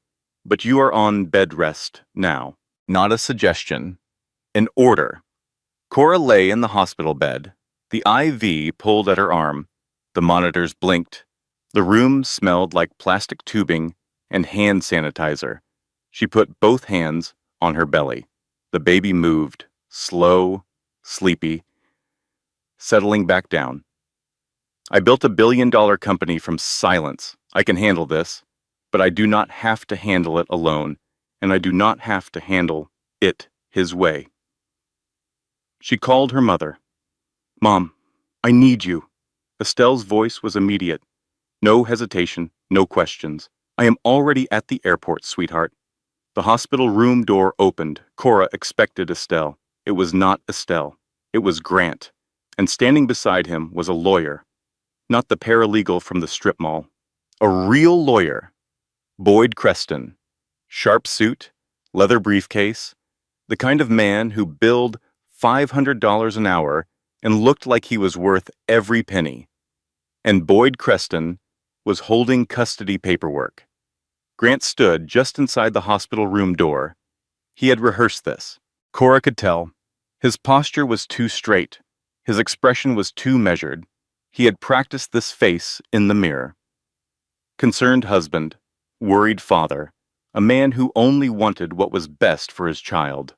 but you are on bed rest now. Not a suggestion. An order. Cora lay in the hospital bed, the IV pulled at her arm. The monitors blinked. The room smelled like plastic tubing and hand sanitizer. She put both hands on her belly. The baby moved, slow, sleepy, settling back down. I built $1 billion company from silence. I can handle this, but I do not have to handle it alone, and I do not have to handle it his way. She called her mother. Mom, I need you. Estelle's voice was immediate. No hesitation, no questions. I am already at the airport, sweetheart. The hospital room door opened. Cora expected Estelle. It was not Estelle. It was Grant. And standing beside him was a lawyer. Not the paralegal from the strip mall. A real lawyer. Boyd Creston. Sharp suit, leather briefcase. The kind of man who billed $500 an hour and looked like he was worth every penny. And Boyd Creston was holding custody paperwork. Grant stood just inside the hospital room door. He had rehearsed this. Cora could tell. His posture was too straight. His expression was too measured. He had practiced this face in the mirror. Concerned husband, worried father, a man who only wanted what was best for his child.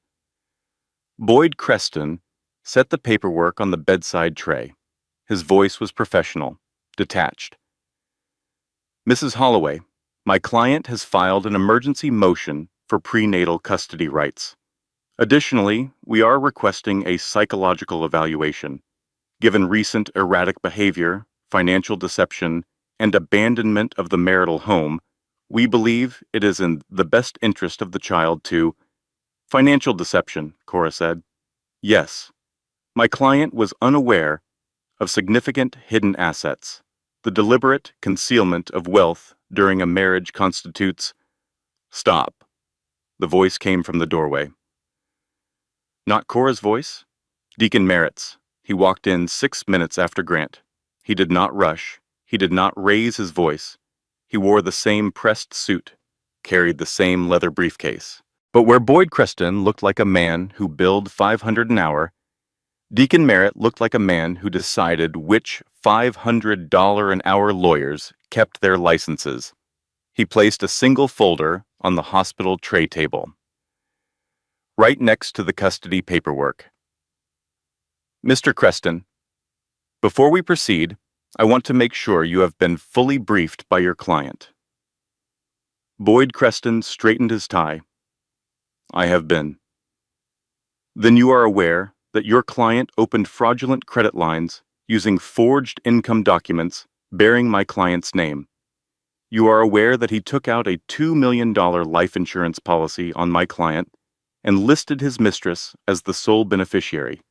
Boyd Creston set the paperwork on the bedside tray. His voice was professional, detached. Mrs. Holloway, my client has filed an emergency motion for prenatal custody rights. Additionally, we are requesting a psychological evaluation. Given recent erratic behavior, financial deception, and abandonment of the marital home, we believe it is in the best interest of the child to... Financial deception, Cora said. Yes. My client was unaware of significant hidden assets. The deliberate concealment of wealth during a marriage constitutes... Stop. The voice came from the doorway. Not Cora's voice? Deacon Merritt's. He walked in 6 minutes after Grant. He did not rush. He did not raise his voice. He wore the same pressed suit, carried the same leather briefcase. But where Boyd Creston looked like a man who billed $500 an hour, Deacon Merritt looked like a man who decided which $500 an hour lawyers kept their licenses. He placed a single folder on the hospital tray table, right next to the custody paperwork. Mr. Creston, before we proceed, I want to make sure you have been fully briefed by your client. Boyd Creston straightened his tie. I have been. Then you are aware that your client opened fraudulent credit lines using forged income documents bearing my client's name. You are aware that he took out a $2 million life insurance policy on my client and listed his mistress as the sole beneficiary.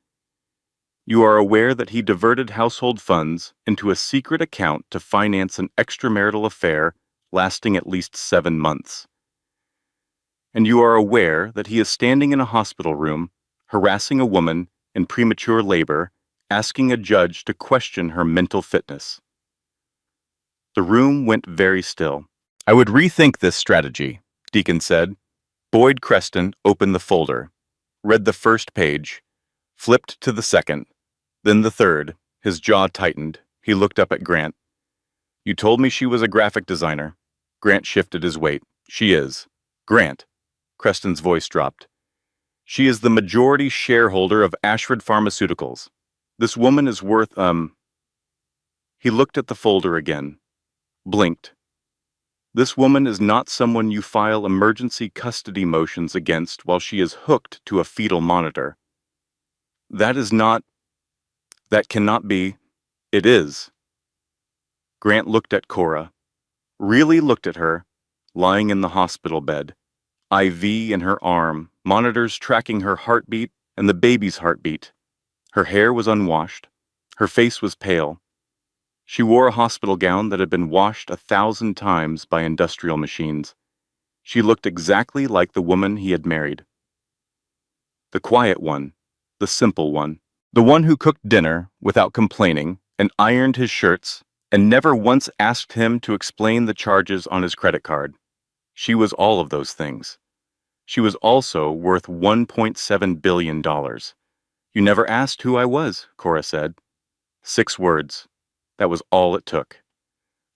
You are aware that he diverted household funds into a secret account to finance an extramarital affair lasting at least 7 months. And you are aware that he is standing in a hospital room, harassing a woman in premature labor, asking a judge to question her mental fitness. The room went very still. I would rethink this strategy, Deacon said. Boyd Creston opened the folder, read the first page, flipped to the second, then the third. His jaw tightened. He looked up at Grant. You told me she was a graphic designer. Grant shifted his weight. She is. Grant. Creston's voice dropped. She is the majority shareholder of Ashford Pharmaceuticals. This woman is worth, He looked at the folder again, blinked. This woman is not someone you file emergency custody motions against while she is hooked to a fetal monitor. That cannot be. It is. Grant looked at Cora, really looked at her, lying in the hospital bed, IV in her arm, monitors tracking her heartbeat and the baby's heartbeat. Her hair was unwashed. Her face was pale. She wore a hospital gown that had been washed 1,000 times by industrial machines. She looked exactly like the woman he had married. The quiet one, the simple one, the one who cooked dinner without complaining and ironed his shirts and never once asked him to explain the charges on his credit card. She was all of those things. She was also worth $1.7 billion. You never asked who I was, Cora said. 6 words. That was all it took.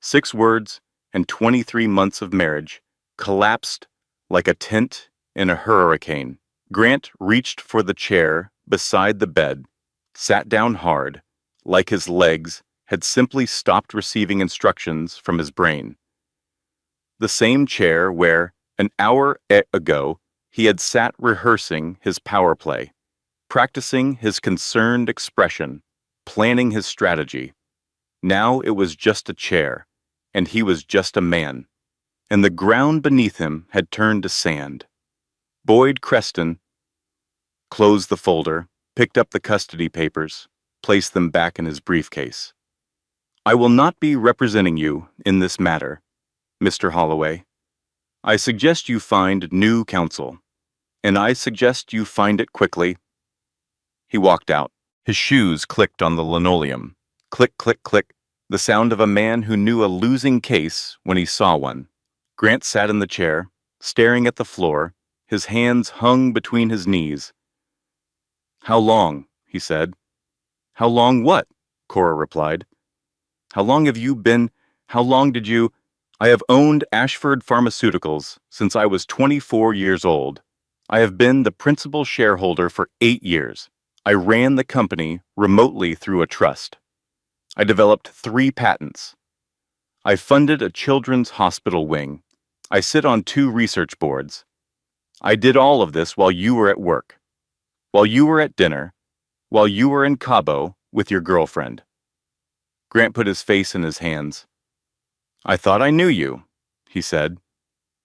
6 words and 23 months of marriage collapsed like a tent in a hurricane. Grant reached for the chair beside the bed, sat down hard, like his legs had simply stopped receiving instructions from his brain. The same chair where, an hour ago, he had sat rehearsing his power play, practicing his concerned expression, planning his strategy. Now it was just a chair, and he was just a man, and the ground beneath him had turned to sand. Boyd Creston closed the folder, picked up the custody papers, placed them back in his briefcase. I will not be representing you in this matter, Mr. Holloway. I suggest you find new counsel, and I suggest you find it quickly. He walked out. His shoes clicked on the linoleum. Click, click, click, the sound of a man who knew a losing case when he saw one. Grant sat in the chair, staring at the floor, his hands hung between his knees. How long? He said. How long what? Cora replied. How long have you been? How long did you? I have owned Ashford Pharmaceuticals since I was 24 years old. I have been the principal shareholder for 8 years. I ran the company remotely through a trust. I developed 3 patents. I funded a children's hospital wing. I sit on 2 research boards. I did all of this while you were at work, while you were at dinner, while you were in Cabo with your girlfriend. Grant put his face in his hands. I thought I knew you, he said.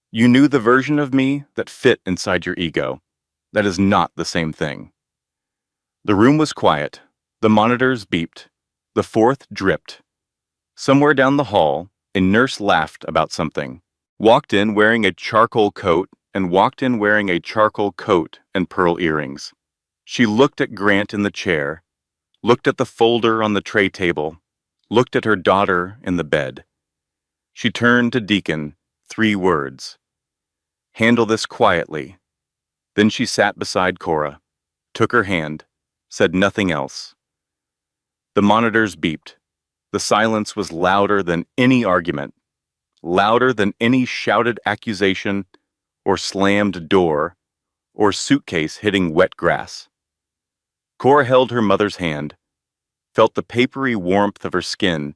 You knew the version of me that fit inside your ego. That is not the same thing. The room was quiet. The monitors beeped. The fourth dripped. Somewhere down the hall, a nurse laughed about something, walked in wearing a charcoal coat and walked in wearing a charcoal coat and pearl earrings. She looked at Grant in the chair, looked at the folder on the tray table, looked at her daughter in the bed. She turned to Deacon, 3 words. Handle this quietly. Then she sat beside Cora, took her hand, said nothing else. The monitors beeped. The silence was louder than any argument, louder than any shouted accusation or slammed door or suitcase hitting wet grass. Cora held her mother's hand, felt the papery warmth of her skin,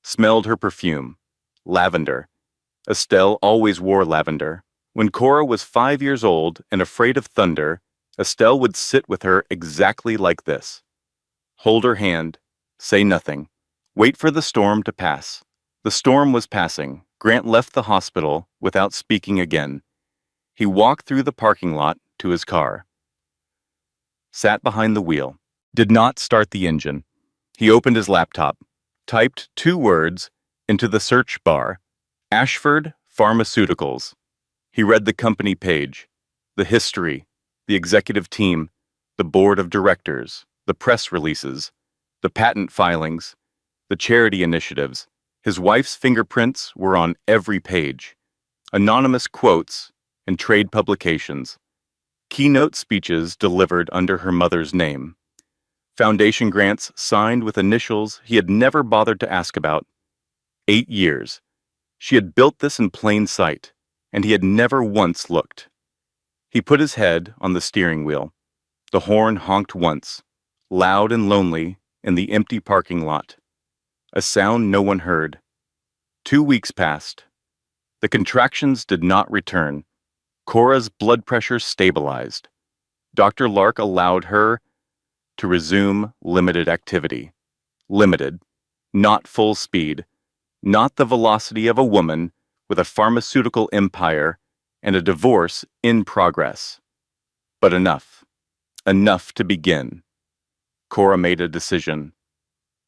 smelled her perfume, lavender. Estelle always wore lavender. When Cora was 5 years old and afraid of thunder, Estelle would sit with her exactly like this. Hold her hand, say nothing, wait for the storm to pass. The storm was passing. Grant left the hospital without speaking again. He walked through the parking lot to his car. Sat behind the wheel. Did not start the engine. He opened his laptop, typed 2 words into the search bar, Ashford Pharmaceuticals. He read the company page, the history, the executive team, the board of directors, the press releases, the patent filings, the charity initiatives. His wife's fingerprints were on every page. Anonymous quotes and trade publications. Keynote speeches delivered under her mother's name. Foundation grants signed with initials he had never bothered to ask about. 8 years. She had built this in plain sight, and he had never once looked. He put his head on the steering wheel. The horn honked once, loud and lonely, in the empty parking lot. A sound no one heard. 2 weeks passed. The contractions did not return. Cora's blood pressure stabilized. Dr. Lark allowed her to resume limited activity. Limited, not full speed, not the velocity of a woman with a pharmaceutical empire and a divorce in progress. But enough. Enough to begin. Cora made a decision.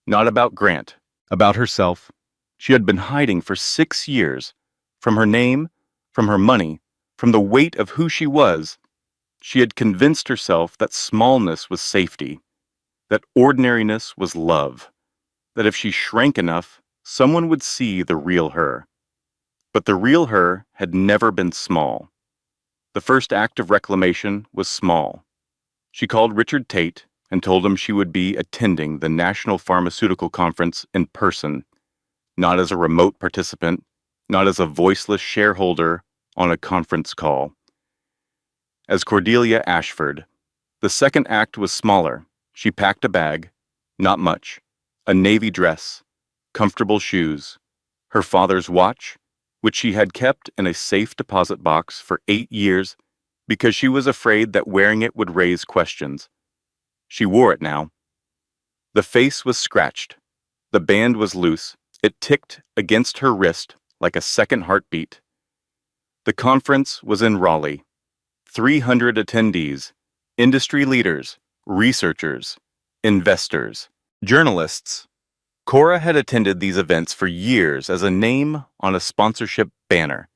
Not about Grant, about herself. She had been hiding for 6 years, from her name, from her money, from the weight of who she was. She had convinced herself that smallness was safety, that ordinariness was love, that if she shrank enough, someone would see the real her. But the real her had never been small. The first act of reclamation was small. She called Richard Tate and told him she would be attending the National Pharmaceutical Conference in person, not as a remote participant, not as a voiceless shareholder on a conference call. As Cordelia Ashford, the second act was smaller. She packed a bag, not much, a navy dress, comfortable shoes, her father's watch, which she had kept in a safe deposit box for 8 years because she was afraid that wearing it would raise questions. She wore it now. The face was scratched. The band was loose. It ticked against her wrist like a second heartbeat. The conference was in Raleigh. 300 attendees, industry leaders, researchers, investors, journalists. Cora had attended these events for years as a name on a sponsorship banner,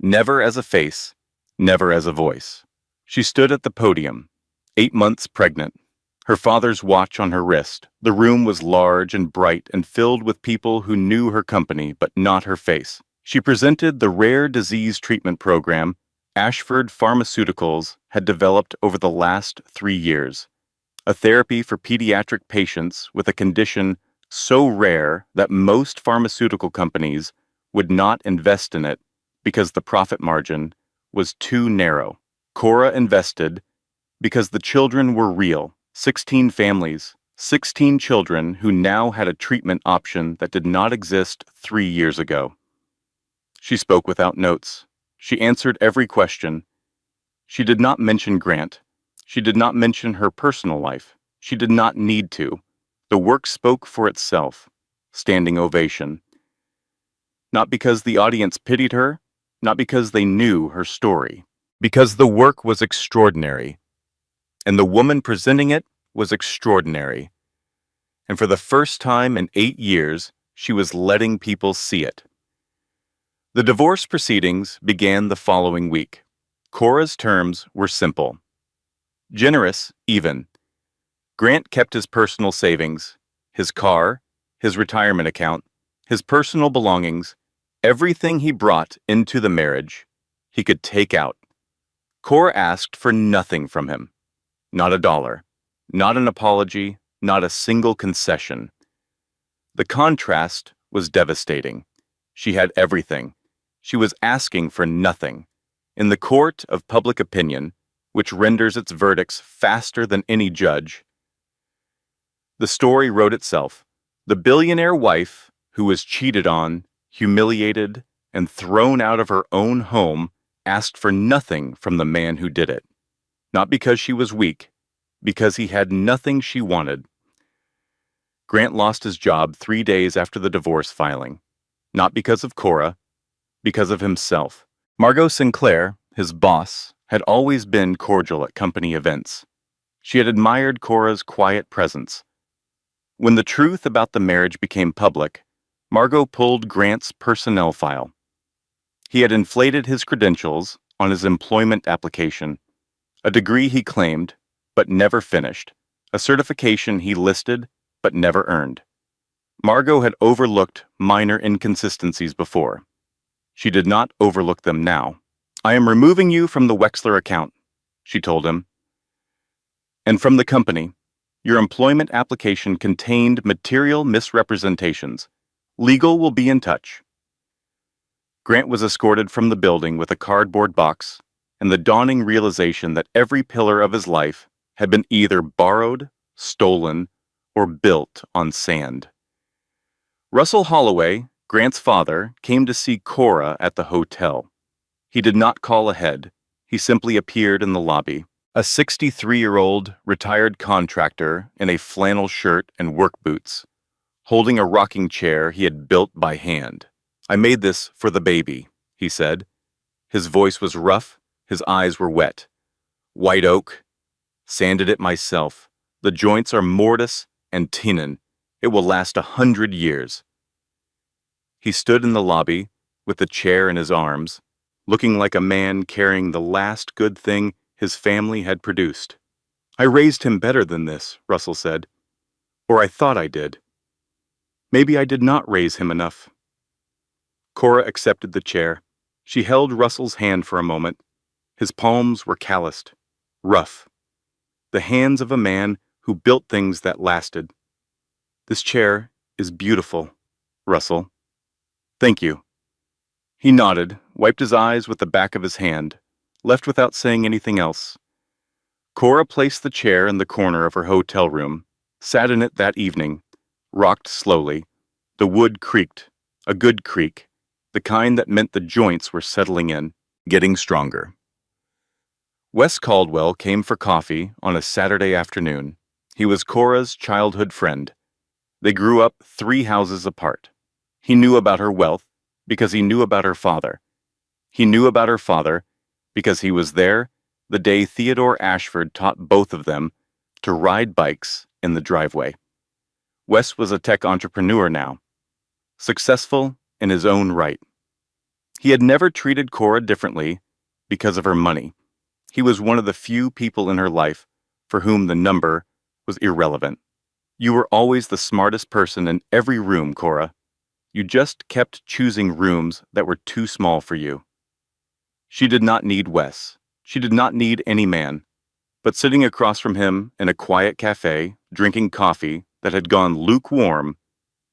never as a face, never as a voice. She stood at the podium, 8 months pregnant, her father's watch on her wrist. The room was large and bright and filled with people who knew her company but not her face. She presented the rare disease treatment program Ashford Pharmaceuticals had developed over the last 3 years, a therapy for pediatric patients with a condition so rare that most pharmaceutical companies would not invest in it because the profit margin was too narrow. Cora invested because the children were real, 16 families, 16 children who now had a treatment option that did not exist 3 years ago. She spoke without notes. She answered every question. She did not mention Grant. She did not mention her personal life. She did not need to. The work spoke for itself. Standing ovation. Not because the audience pitied her, not because they knew her story, because the work was extraordinary, and the woman presenting it was extraordinary. And for the first time in 8 years, she was letting people see it. The divorce proceedings began the following week. Cora's terms were simple. Generous, even. Grant kept his personal savings, his car, his retirement account, his personal belongings, everything he brought into the marriage, he could take out. Cora asked for nothing from him. Not a dollar. Not an apology. Not a single concession. The contrast was devastating. She had everything. She was asking for nothing. In the court of public opinion, which renders its verdicts faster than any judge, the story wrote itself. The billionaire wife, who was cheated on, humiliated, and thrown out of her own home, asked for nothing from the man who did it. Not because she was weak, because he had nothing she wanted. Grant lost his job 3 days after the divorce filing. Not because of Cora, because of himself. Margot Sinclair, his boss, had always been cordial at company events. She had admired Cora's quiet presence. When the truth about the marriage became public, Margot pulled Grant's personnel file. He had inflated his credentials on his employment application, a degree he claimed but never finished, a certification he listed but never earned. Margot had overlooked minor inconsistencies before. She did not overlook them now. I am removing you from the Wexler account, she told him. And from the company. Your employment application contained material misrepresentations. Legal will be in touch. Grant was escorted from the building with a cardboard box and the dawning realization that every pillar of his life had been either borrowed, stolen, or built on sand. Russell Holloway, Grant's father, came to see Cora at the hotel. He did not call ahead. He simply appeared in the lobby. A 63-year-old retired contractor in a flannel shirt and work boots, holding a rocking chair he had built by hand. I made this for the baby, he said. His voice was rough, his eyes were wet. White oak. Sanded it myself. The joints are mortise and tenon. It will last 100 years. He stood in the lobby, with the chair in his arms, looking like a man carrying the last good thing his family had produced. "I raised him better than this," Russell said. "Or I thought I did. Maybe I did not raise him enough." Cora accepted the chair. She held Russell's hand for a moment. His palms were calloused, rough. The hands of a man who built things that lasted. "This chair is beautiful, Russell." "Thank you." He nodded, wiped his eyes with the back of his hand, left without saying anything else. Cora placed the chair in the corner of her hotel room, sat in it that evening, rocked slowly. The wood creaked, a good creak, the kind that meant the joints were settling in, getting stronger. Wes Caldwell came for coffee on a Saturday afternoon. He was Cora's childhood friend. They grew up 3 houses apart. He knew about her wealth because he knew about her father. He knew about her father because he was there the day Theodore Ashford taught both of them to ride bikes in the driveway. Wes was a tech entrepreneur now, successful in his own right. He had never treated Cora differently because of her money. He was one of the few people in her life for whom the number was irrelevant. "You were always the smartest person in every room, Cora. You just kept choosing rooms that were too small for you." She did not need Wes. She did not need any man. But sitting across from him in a quiet cafe, drinking coffee that had gone lukewarm,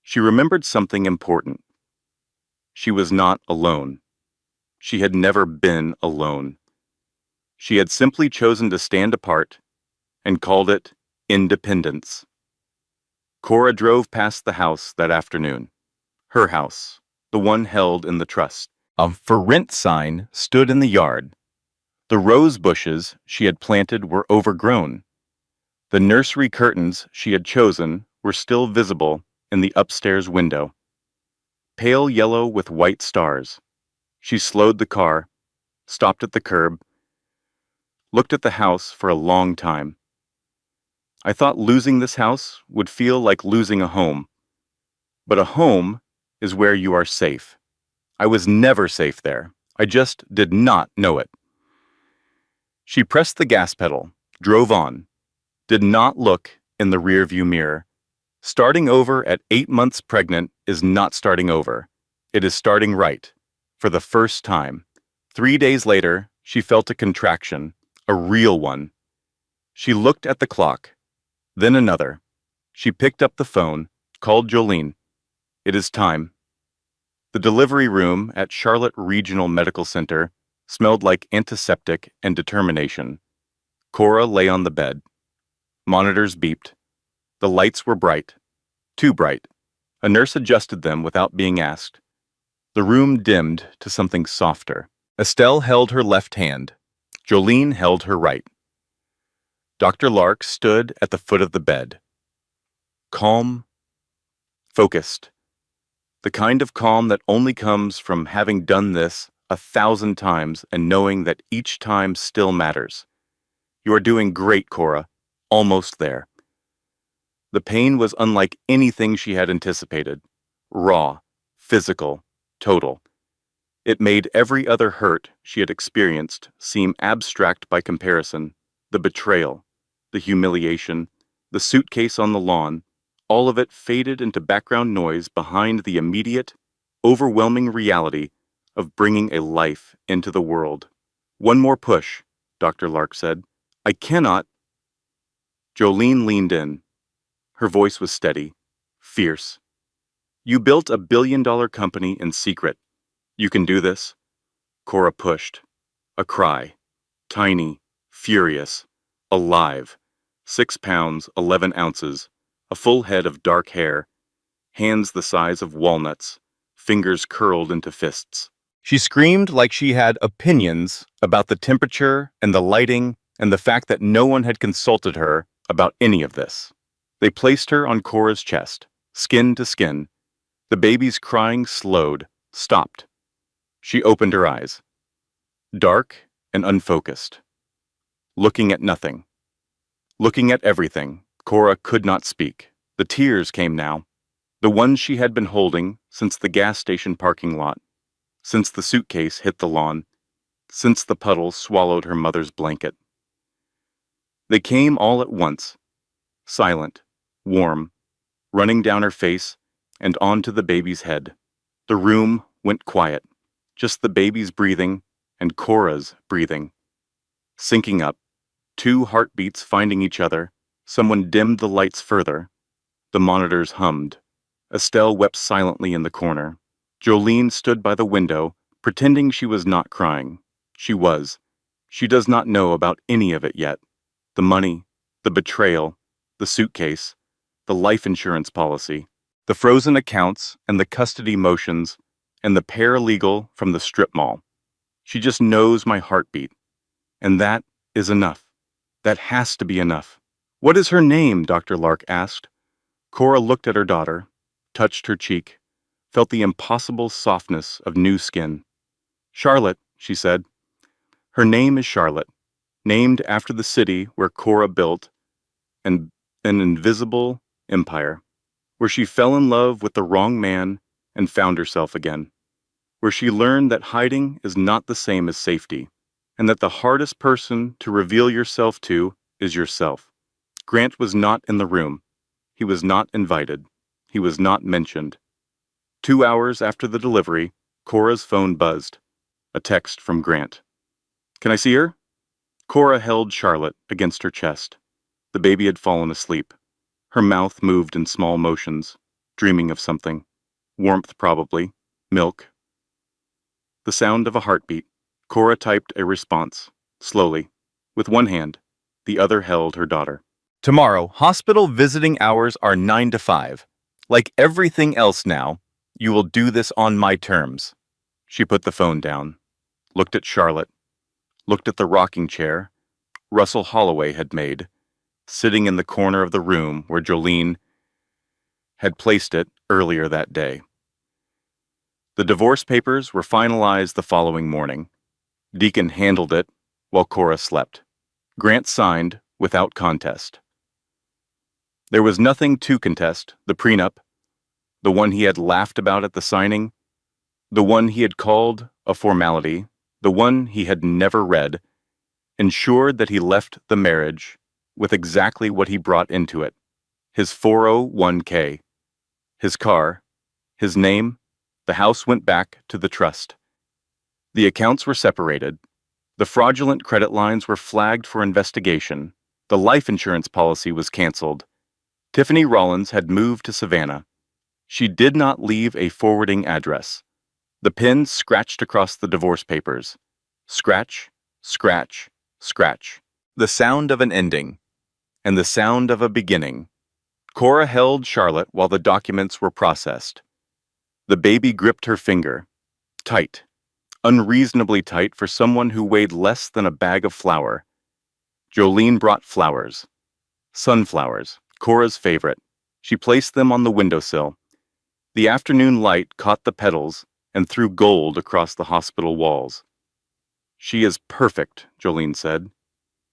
she remembered something important. She was not alone. She had never been alone. She had simply chosen to stand apart and called it independence. Cora drove past the house that afternoon. Her house, the one held in the trust. A "for rent" sign stood in the yard. The rose bushes she had planted were overgrown. The nursery curtains she had chosen were still visible in the upstairs window, pale yellow with white stars. She slowed the car, stopped at the curb, looked at the house for a long time. "I thought losing this house would feel like losing a home. But a home is where you are safe. I was never safe there. I just did not know it." She pressed the gas pedal, drove on, did not look in the rearview mirror. Starting over at 8 months pregnant is not starting over. It is starting right, for the first time. 3 days later, she felt a contraction, a real one. She looked at the clock, then another. She picked up the phone, called Jolene. "It is time." The delivery room at Charlotte Regional Medical Center smelled like antiseptic and determination. Cora lay on the bed. Monitors beeped. The lights were bright. Too bright. A nurse adjusted them without being asked. The room dimmed to something softer. Estelle held her left hand. Jolene held her right. Dr. Lark stood at the foot of the bed. Calm, focused. The kind of calm that only comes from having done this 1,000 times and knowing that each time still matters. "You are doing great, Cora. Almost there." The pain was unlike anything she had anticipated. Raw, physical, total. It made every other hurt she had experienced seem abstract by comparison. The betrayal, the humiliation, the suitcase on the lawn, all of it faded into background noise behind the immediate, overwhelming reality of bringing a life into the world. "One more push," Dr. Lark said. "I cannot." Jolene leaned in. Her voice was steady, fierce. "You built a billion-dollar company in secret. You can do this." Cora pushed. A cry. Tiny, furious, alive. 6 pounds, 11 ounces, a full head of dark hair, hands the size of walnuts, fingers curled into fists. She screamed like she had opinions about the temperature and the lighting and the fact that no one had consulted her about any of this. They placed her on Cora's chest, skin to skin. The baby's crying slowed, stopped. She opened her eyes. Dark and unfocused. Looking at nothing. Looking at everything. Cora could not speak. The tears came now. The ones she had been holding since the gas station parking lot. Since the suitcase hit the lawn. Since the puddle swallowed her mother's blanket. They came all at once, silent, warm, running down her face and onto the baby's head. The room went quiet, just the baby's breathing and Cora's breathing. Syncing up, two heartbeats finding each other, someone dimmed the lights further. The monitors hummed. Estelle wept silently in the corner. Jolene stood by the window, pretending she was not crying. She was. She does not know about any of it yet. The money, the betrayal, the suitcase, the life insurance policy, the frozen accounts and the custody motions, and the paralegal from the strip mall. She just knows my heartbeat. And that is enough. That has to be enough. What is her name? Dr. Lark asked. Cora looked at her daughter, touched her cheek, felt the impossible softness of new skin. Charlotte, she said. Her name is Charlotte, named after the city where Cora built an invisible empire, where she fell in love with the wrong man and found herself again, where she learned that hiding is not the same as safety, and that the hardest person to reveal yourself to is yourself. Grant was not in the room. He was not invited. He was not mentioned. 2 hours after the delivery, Cora's phone buzzed. A text from Grant. Can I see her? Cora held Charlotte against her chest. The baby had fallen asleep. Her mouth moved in small motions, dreaming of something. Warmth, probably. Milk. The sound of a heartbeat. Cora typed a response, slowly, with one hand. The other held her daughter. Tomorrow, hospital visiting hours are 9 to 5. Like everything else now, you will do this on my terms. She put the phone down, looked at Charlotte, looked at the rocking chair Russell Holloway had made, sitting in the corner of the room where Jolene had placed it earlier that day. The divorce papers were finalized the following morning. Deacon handled it while Cora slept. Grant signed without contest. There was nothing to contest: the prenup, the one he had laughed about at the signing, the one he had called a formality, the one he had never read, ensured that he left the marriage with exactly what he brought into it: his 401k, his car, his name. The house went back to the trust. The accounts were separated. The fraudulent credit lines were flagged for investigation. The life insurance policy was canceled. Tiffany Rollins had moved to Savannah. She did not leave a forwarding address. The pen scratched across the divorce papers. Scratch, scratch, scratch. The sound of an ending, and the sound of a beginning. Cora held Charlotte while the documents were processed. The baby gripped her finger. Tight. Unreasonably tight for someone who weighed less than a bag of flour. Jolene brought flowers. Sunflowers, Cora's favorite. She placed them on the windowsill. The afternoon light caught the petals and threw gold across the hospital walls. She is perfect, Jolene said.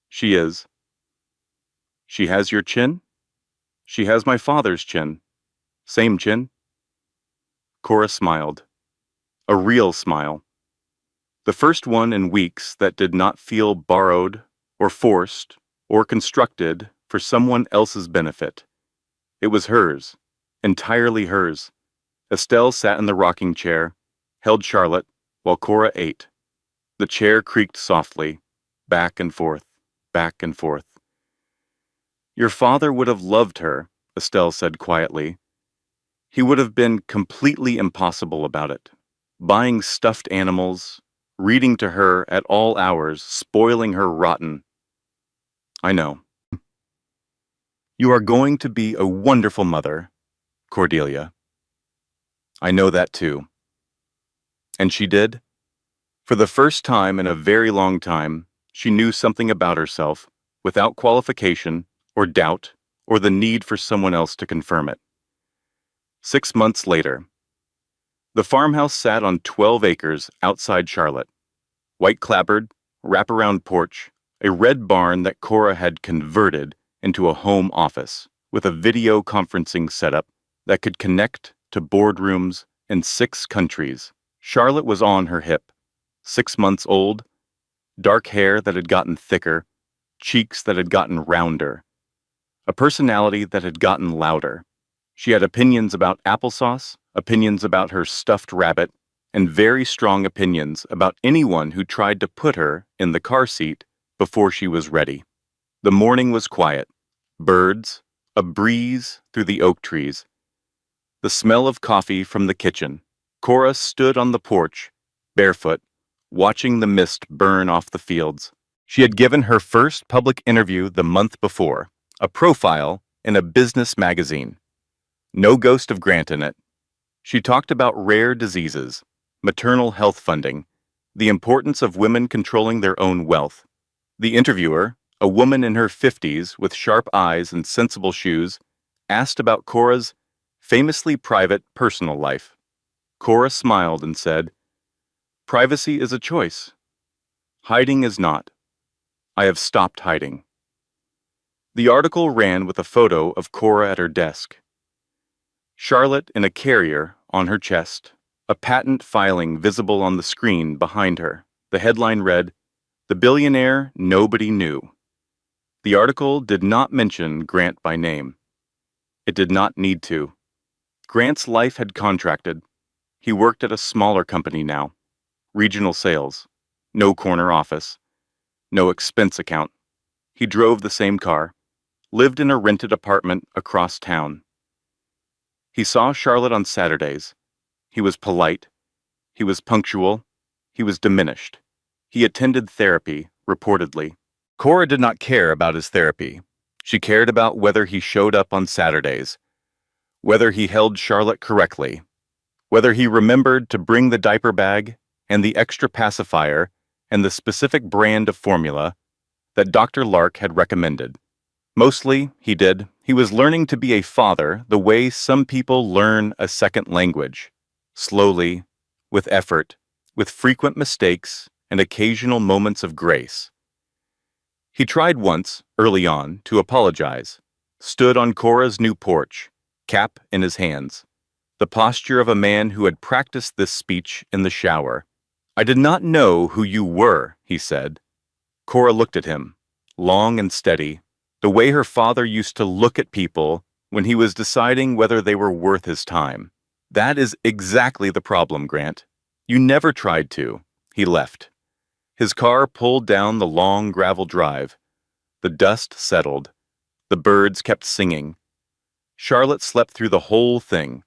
She is. She has your chin? She has my father's chin. Same chin. Cora smiled. A real smile. The first one in weeks that did not feel borrowed or forced or constructed for someone else's benefit. It was hers, entirely hers. Estelle sat in the rocking chair, held Charlotte, while Cora ate. The chair creaked softly, back and forth, back and forth. Your father would have loved her, Estelle said quietly. He would have been completely impossible about it. Buying stuffed animals, reading to her at all hours, spoiling her rotten. I know. You are going to be a wonderful mother, Cordelia. I know that too. And she did. For the first time in a very long time, she knew something about herself, without qualification, or doubt, or the need for someone else to confirm it. 6 months later, the farmhouse sat on 12 acres outside Charlotte. White clapboard, wraparound porch, a red barn that Cora had converted into a home office with a video conferencing setup that could connect to boardrooms in 6 countries. Charlotte was on her hip, 6 months old, dark hair that had gotten thicker, cheeks that had gotten rounder, a personality that had gotten louder. She had opinions about applesauce, opinions about her stuffed rabbit, and very strong opinions about anyone who tried to put her in the car seat before she was ready. The morning was quiet. Birds, a breeze through the oak trees, the smell of coffee from the kitchen. Cora stood on the porch, barefoot, watching the mist burn off the fields. She had given her first public interview the month before, a profile in a business magazine. No ghost of Grant in it. She talked about rare diseases, maternal health funding, the importance of women controlling their own wealth. The interviewer, a woman in her 50s with sharp eyes and sensible shoes, asked about Cora's famously private personal life. Cora smiled and said, "Privacy is a choice. Hiding is not. I have stopped hiding." The article ran with a photo of Cora at her desk. Charlotte in a carrier on her chest, a patent filing visible on the screen behind her. The headline read, "The Billionaire Nobody Knew." The article did not mention Grant by name. It did not need to. Grant's life had contracted. He worked at a smaller company now. Regional sales. No corner office. No expense account. He drove the same car. Lived in a rented apartment across town. He saw Charlotte on Saturdays. He was polite. He was punctual. He was diminished. He attended therapy, reportedly. Cora did not care about his therapy. She cared about whether he showed up on Saturdays, whether he held Charlotte correctly, whether he remembered to bring the diaper bag and the extra pacifier and the specific brand of formula that Dr. Lark had recommended. Mostly, he did. He was learning to be a father the way some people learn a second language. Slowly, with effort, with frequent mistakes and occasional moments of grace. He tried once, early on, to apologize, stood on Cora's new porch, cap in his hands, the posture of a man who had practiced this speech in the shower. "I did not know who you were," he said. Cora looked at him, long and steady, the way her father used to look at people when he was deciding whether they were worth his time. "That is exactly the problem, Grant. You never tried to." He left. His car pulled down the long gravel drive. The dust settled. The birds kept singing. Charlotte slept through the whole thing.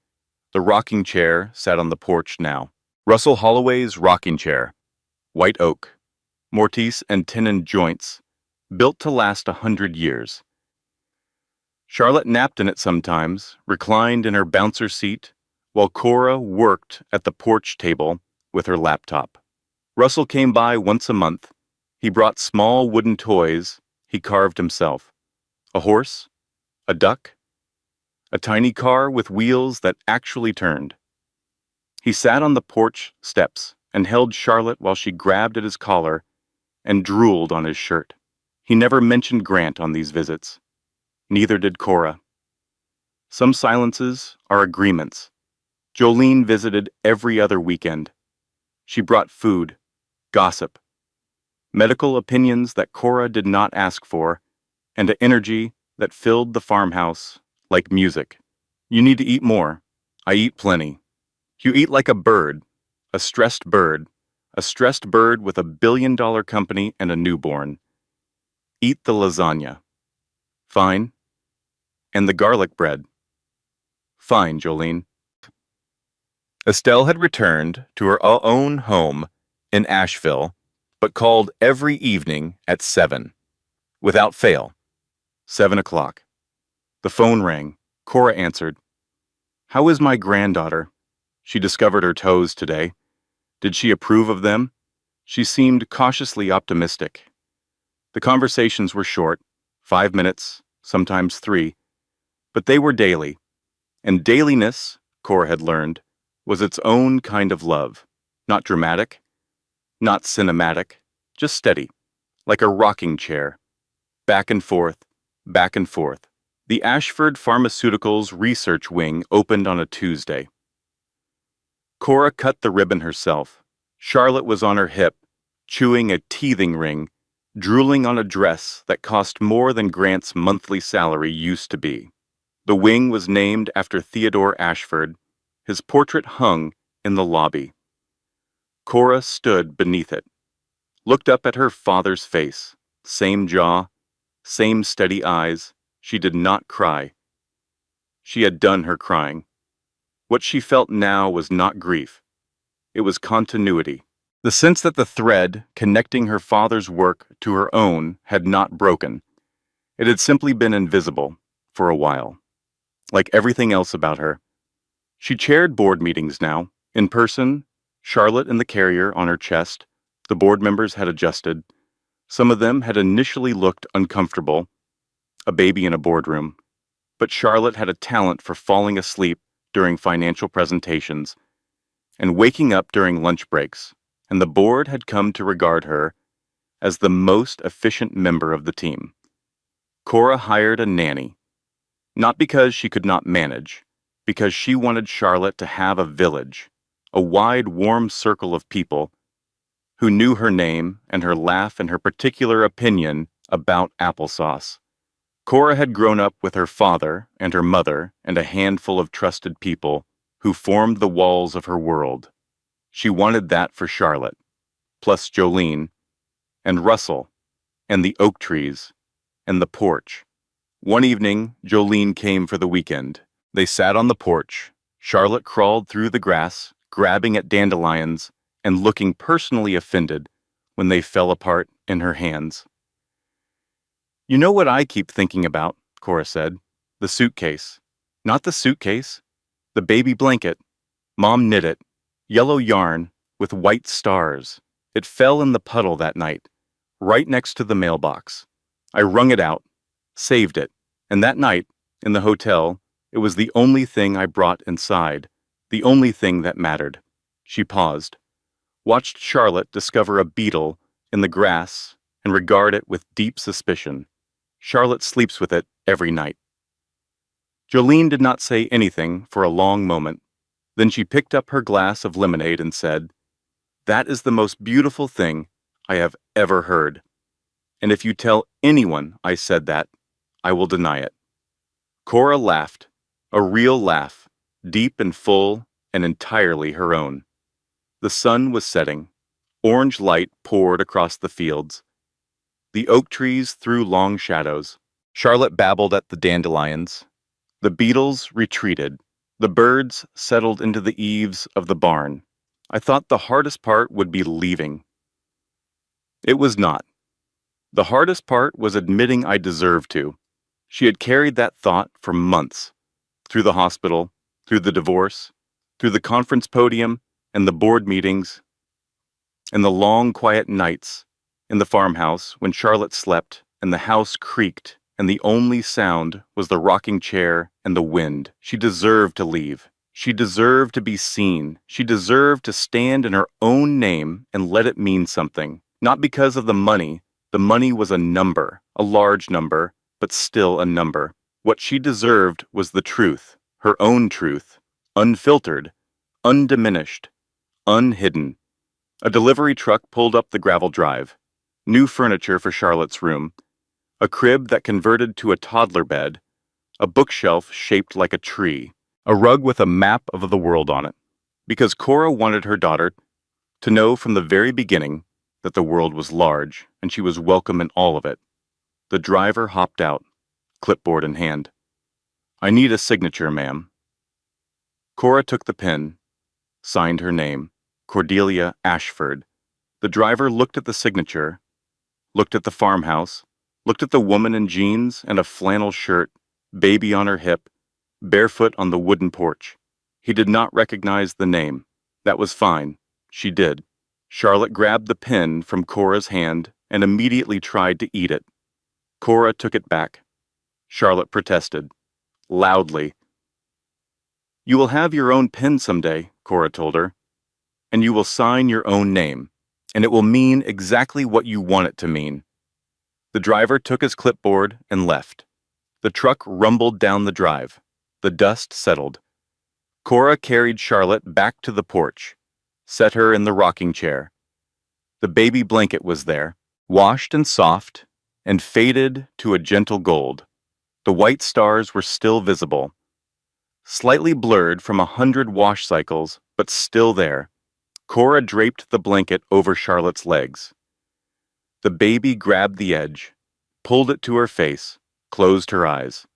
The rocking chair sat on the porch now. Russell Holloway's rocking chair. White oak. Mortise and tenon joints. Built to last 100 years. Charlotte napped in it sometimes, reclined in her bouncer seat, while Cora worked at the porch table with her laptop. Russell came by once a month. He brought small wooden toys he carved himself. A horse, a duck, a tiny car with wheels that actually turned. He sat on the porch steps and held Charlotte while she grabbed at his collar and drooled on his shirt. He never mentioned Grant on these visits. Neither did Cora. Some silences are agreements. Jolene visited every other weekend. She brought food, gossip, medical opinions that Cora did not ask for, and an energy that filled the farmhouse like music. "You need to eat more. I eat plenty. You eat like a bird, a stressed bird with $1 billion company and a newborn. Eat the lasagna." "Fine." "And the garlic bread." "Fine, Jolene." Estelle had returned to her own home in Asheville, but called every evening at 7. Without fail. 7 o'clock. The phone rang. Cora answered. "How is my granddaughter? She discovered her toes today. Did she approve of them?" She seemed cautiously optimistic. The conversations were short, 5 minutes, sometimes 3, but they were daily. And dailiness, Cora had learned, was its own kind of love. Not dramatic, not cinematic, just steady, like a rocking chair. Back and forth, back and forth. The Ashford Pharmaceuticals Research Wing opened on a Tuesday. Cora cut the ribbon herself. Charlotte was on her hip, chewing a teething ring, drooling on a dress that cost more than Grant's monthly salary used to be. The wing was named after Theodore Ashford. His portrait hung in the lobby. Cora stood beneath it, looked up at her father's face, same jaw, same steady eyes. She did not cry. She had done her crying. What she felt now was not grief. It was continuity. The sense that the thread connecting her father's work to her own had not broken. It had simply been invisible for a while. Like everything else about her. She chaired board meetings now, in person, Charlotte in the carrier on her chest. The board members had adjusted. Some of them had initially looked uncomfortable, a baby in a boardroom. But Charlotte had a talent for falling asleep during financial presentations and waking up during lunch breaks, and the board had come to regard her as the most efficient member of the team. Cora hired a nanny, not because she could not manage, because she wanted Charlotte to have a village, a wide, warm circle of people who knew her name and her laugh and her particular opinion about applesauce. Cora had grown up with her father and her mother and a handful of trusted people who formed the walls of her world. She wanted that for Charlotte, plus Jolene, and Russell, and the oak trees, and the porch. One evening, Jolene came for the weekend. They sat on the porch. Charlotte crawled through the grass, grabbing at dandelions and looking personally offended when they fell apart in her hands. "You know what I keep thinking about," Cora said. "The suitcase. Not the suitcase. The baby blanket. Mom knit it. Yellow yarn with white stars. It fell in the puddle that night, right next to the mailbox. I wrung it out, saved it, and that night, in the hotel, it was the only thing I brought inside, the only thing that mattered." She paused, watched Charlotte discover a beetle in the grass and regard it with deep suspicion. Charlotte sleeps with it every night. Jolene did not say anything for a long moment. Then she picked up her glass of lemonade and said, "That is the most beautiful thing I have ever heard. And if you tell anyone I said that, I will deny it." Cora laughed, a real laugh, deep and full and entirely her own. The sun was setting. Orange light poured across the fields. The oak trees threw long shadows. Charlotte babbled at the dandelions. The beetles retreated. The birds settled into the eaves of the barn. I thought the hardest part would be leaving. It was not. The hardest part was admitting I deserved to. She had carried that thought for months, through the hospital, through the divorce, through the conference podium and the board meetings, and the long, quiet nights in the farmhouse when Charlotte slept and the house creaked and the only sound was the rocking chair and the wind. She deserved to leave. She deserved to be seen. She deserved to stand in her own name and let it mean something. Not because of the money. The money was a number, a large number, but still a number. What she deserved was the truth, her own truth, unfiltered, undiminished, unhidden. A delivery truck pulled up the gravel drive. New furniture for Charlotte's room. A crib that converted to a toddler bed. A bookshelf shaped like a tree. A rug with a map of the world on it. Because Cora wanted her daughter to know from the very beginning that the world was large and she was welcome in all of it. The driver hopped out, clipboard in hand. "I need a signature, ma'am." Cora took the pen, signed her name, Cordelia Ashford. The driver looked at the signature, looked at the farmhouse, looked at the woman in jeans and a flannel shirt, baby on her hip, barefoot on the wooden porch. He did not recognize the name. That was fine. She did. Charlotte grabbed the pen from Cora's hand and immediately tried to eat it. Cora took it back. Charlotte protested, loudly. "You will have your own pen someday," Cora told her, "and you will sign your own name, and it will mean exactly what you want it to mean." The driver took his clipboard and left. The truck rumbled down the drive. The dust settled. Cora carried Charlotte back to the porch, set her in the rocking chair. The baby blanket was there. Washed and soft, and faded to a gentle gold, the white stars were still visible, slightly blurred from 100 wash cycles, but still there. Cora draped the blanket over Charlotte's legs. The baby grabbed the edge, pulled it to her face, closed her eyes.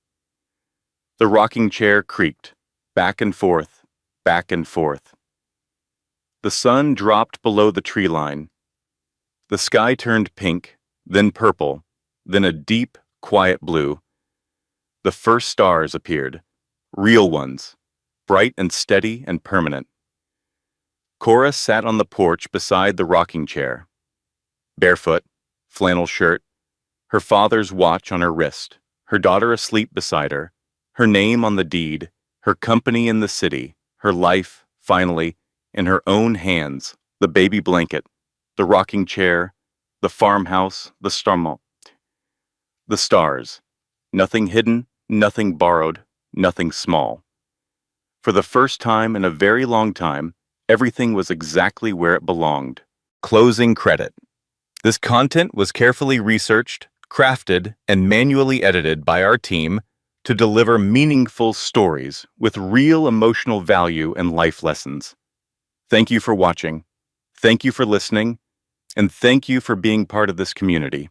The rocking chair creaked, back and forth, back and forth. The sun dropped below the tree line. The sky turned pink, then purple, then a deep, quiet blue. The first stars appeared, real ones, bright and steady and permanent. Cora sat on the porch beside the rocking chair. Barefoot, flannel shirt, her father's watch on her wrist, her daughter asleep beside her, her name on the deed, her company in the city, her life, finally, in her own hands, the baby blanket, the rocking chair, the farmhouse, the stars. Nothing hidden, nothing borrowed, nothing small. For the first time in a very long time, everything was exactly where it belonged. Closing credit. This content was carefully researched, crafted, and manually edited by our team to deliver meaningful stories with real emotional value and life lessons. Thank you for watching. Thank you for listening. And thank you for being part of this community.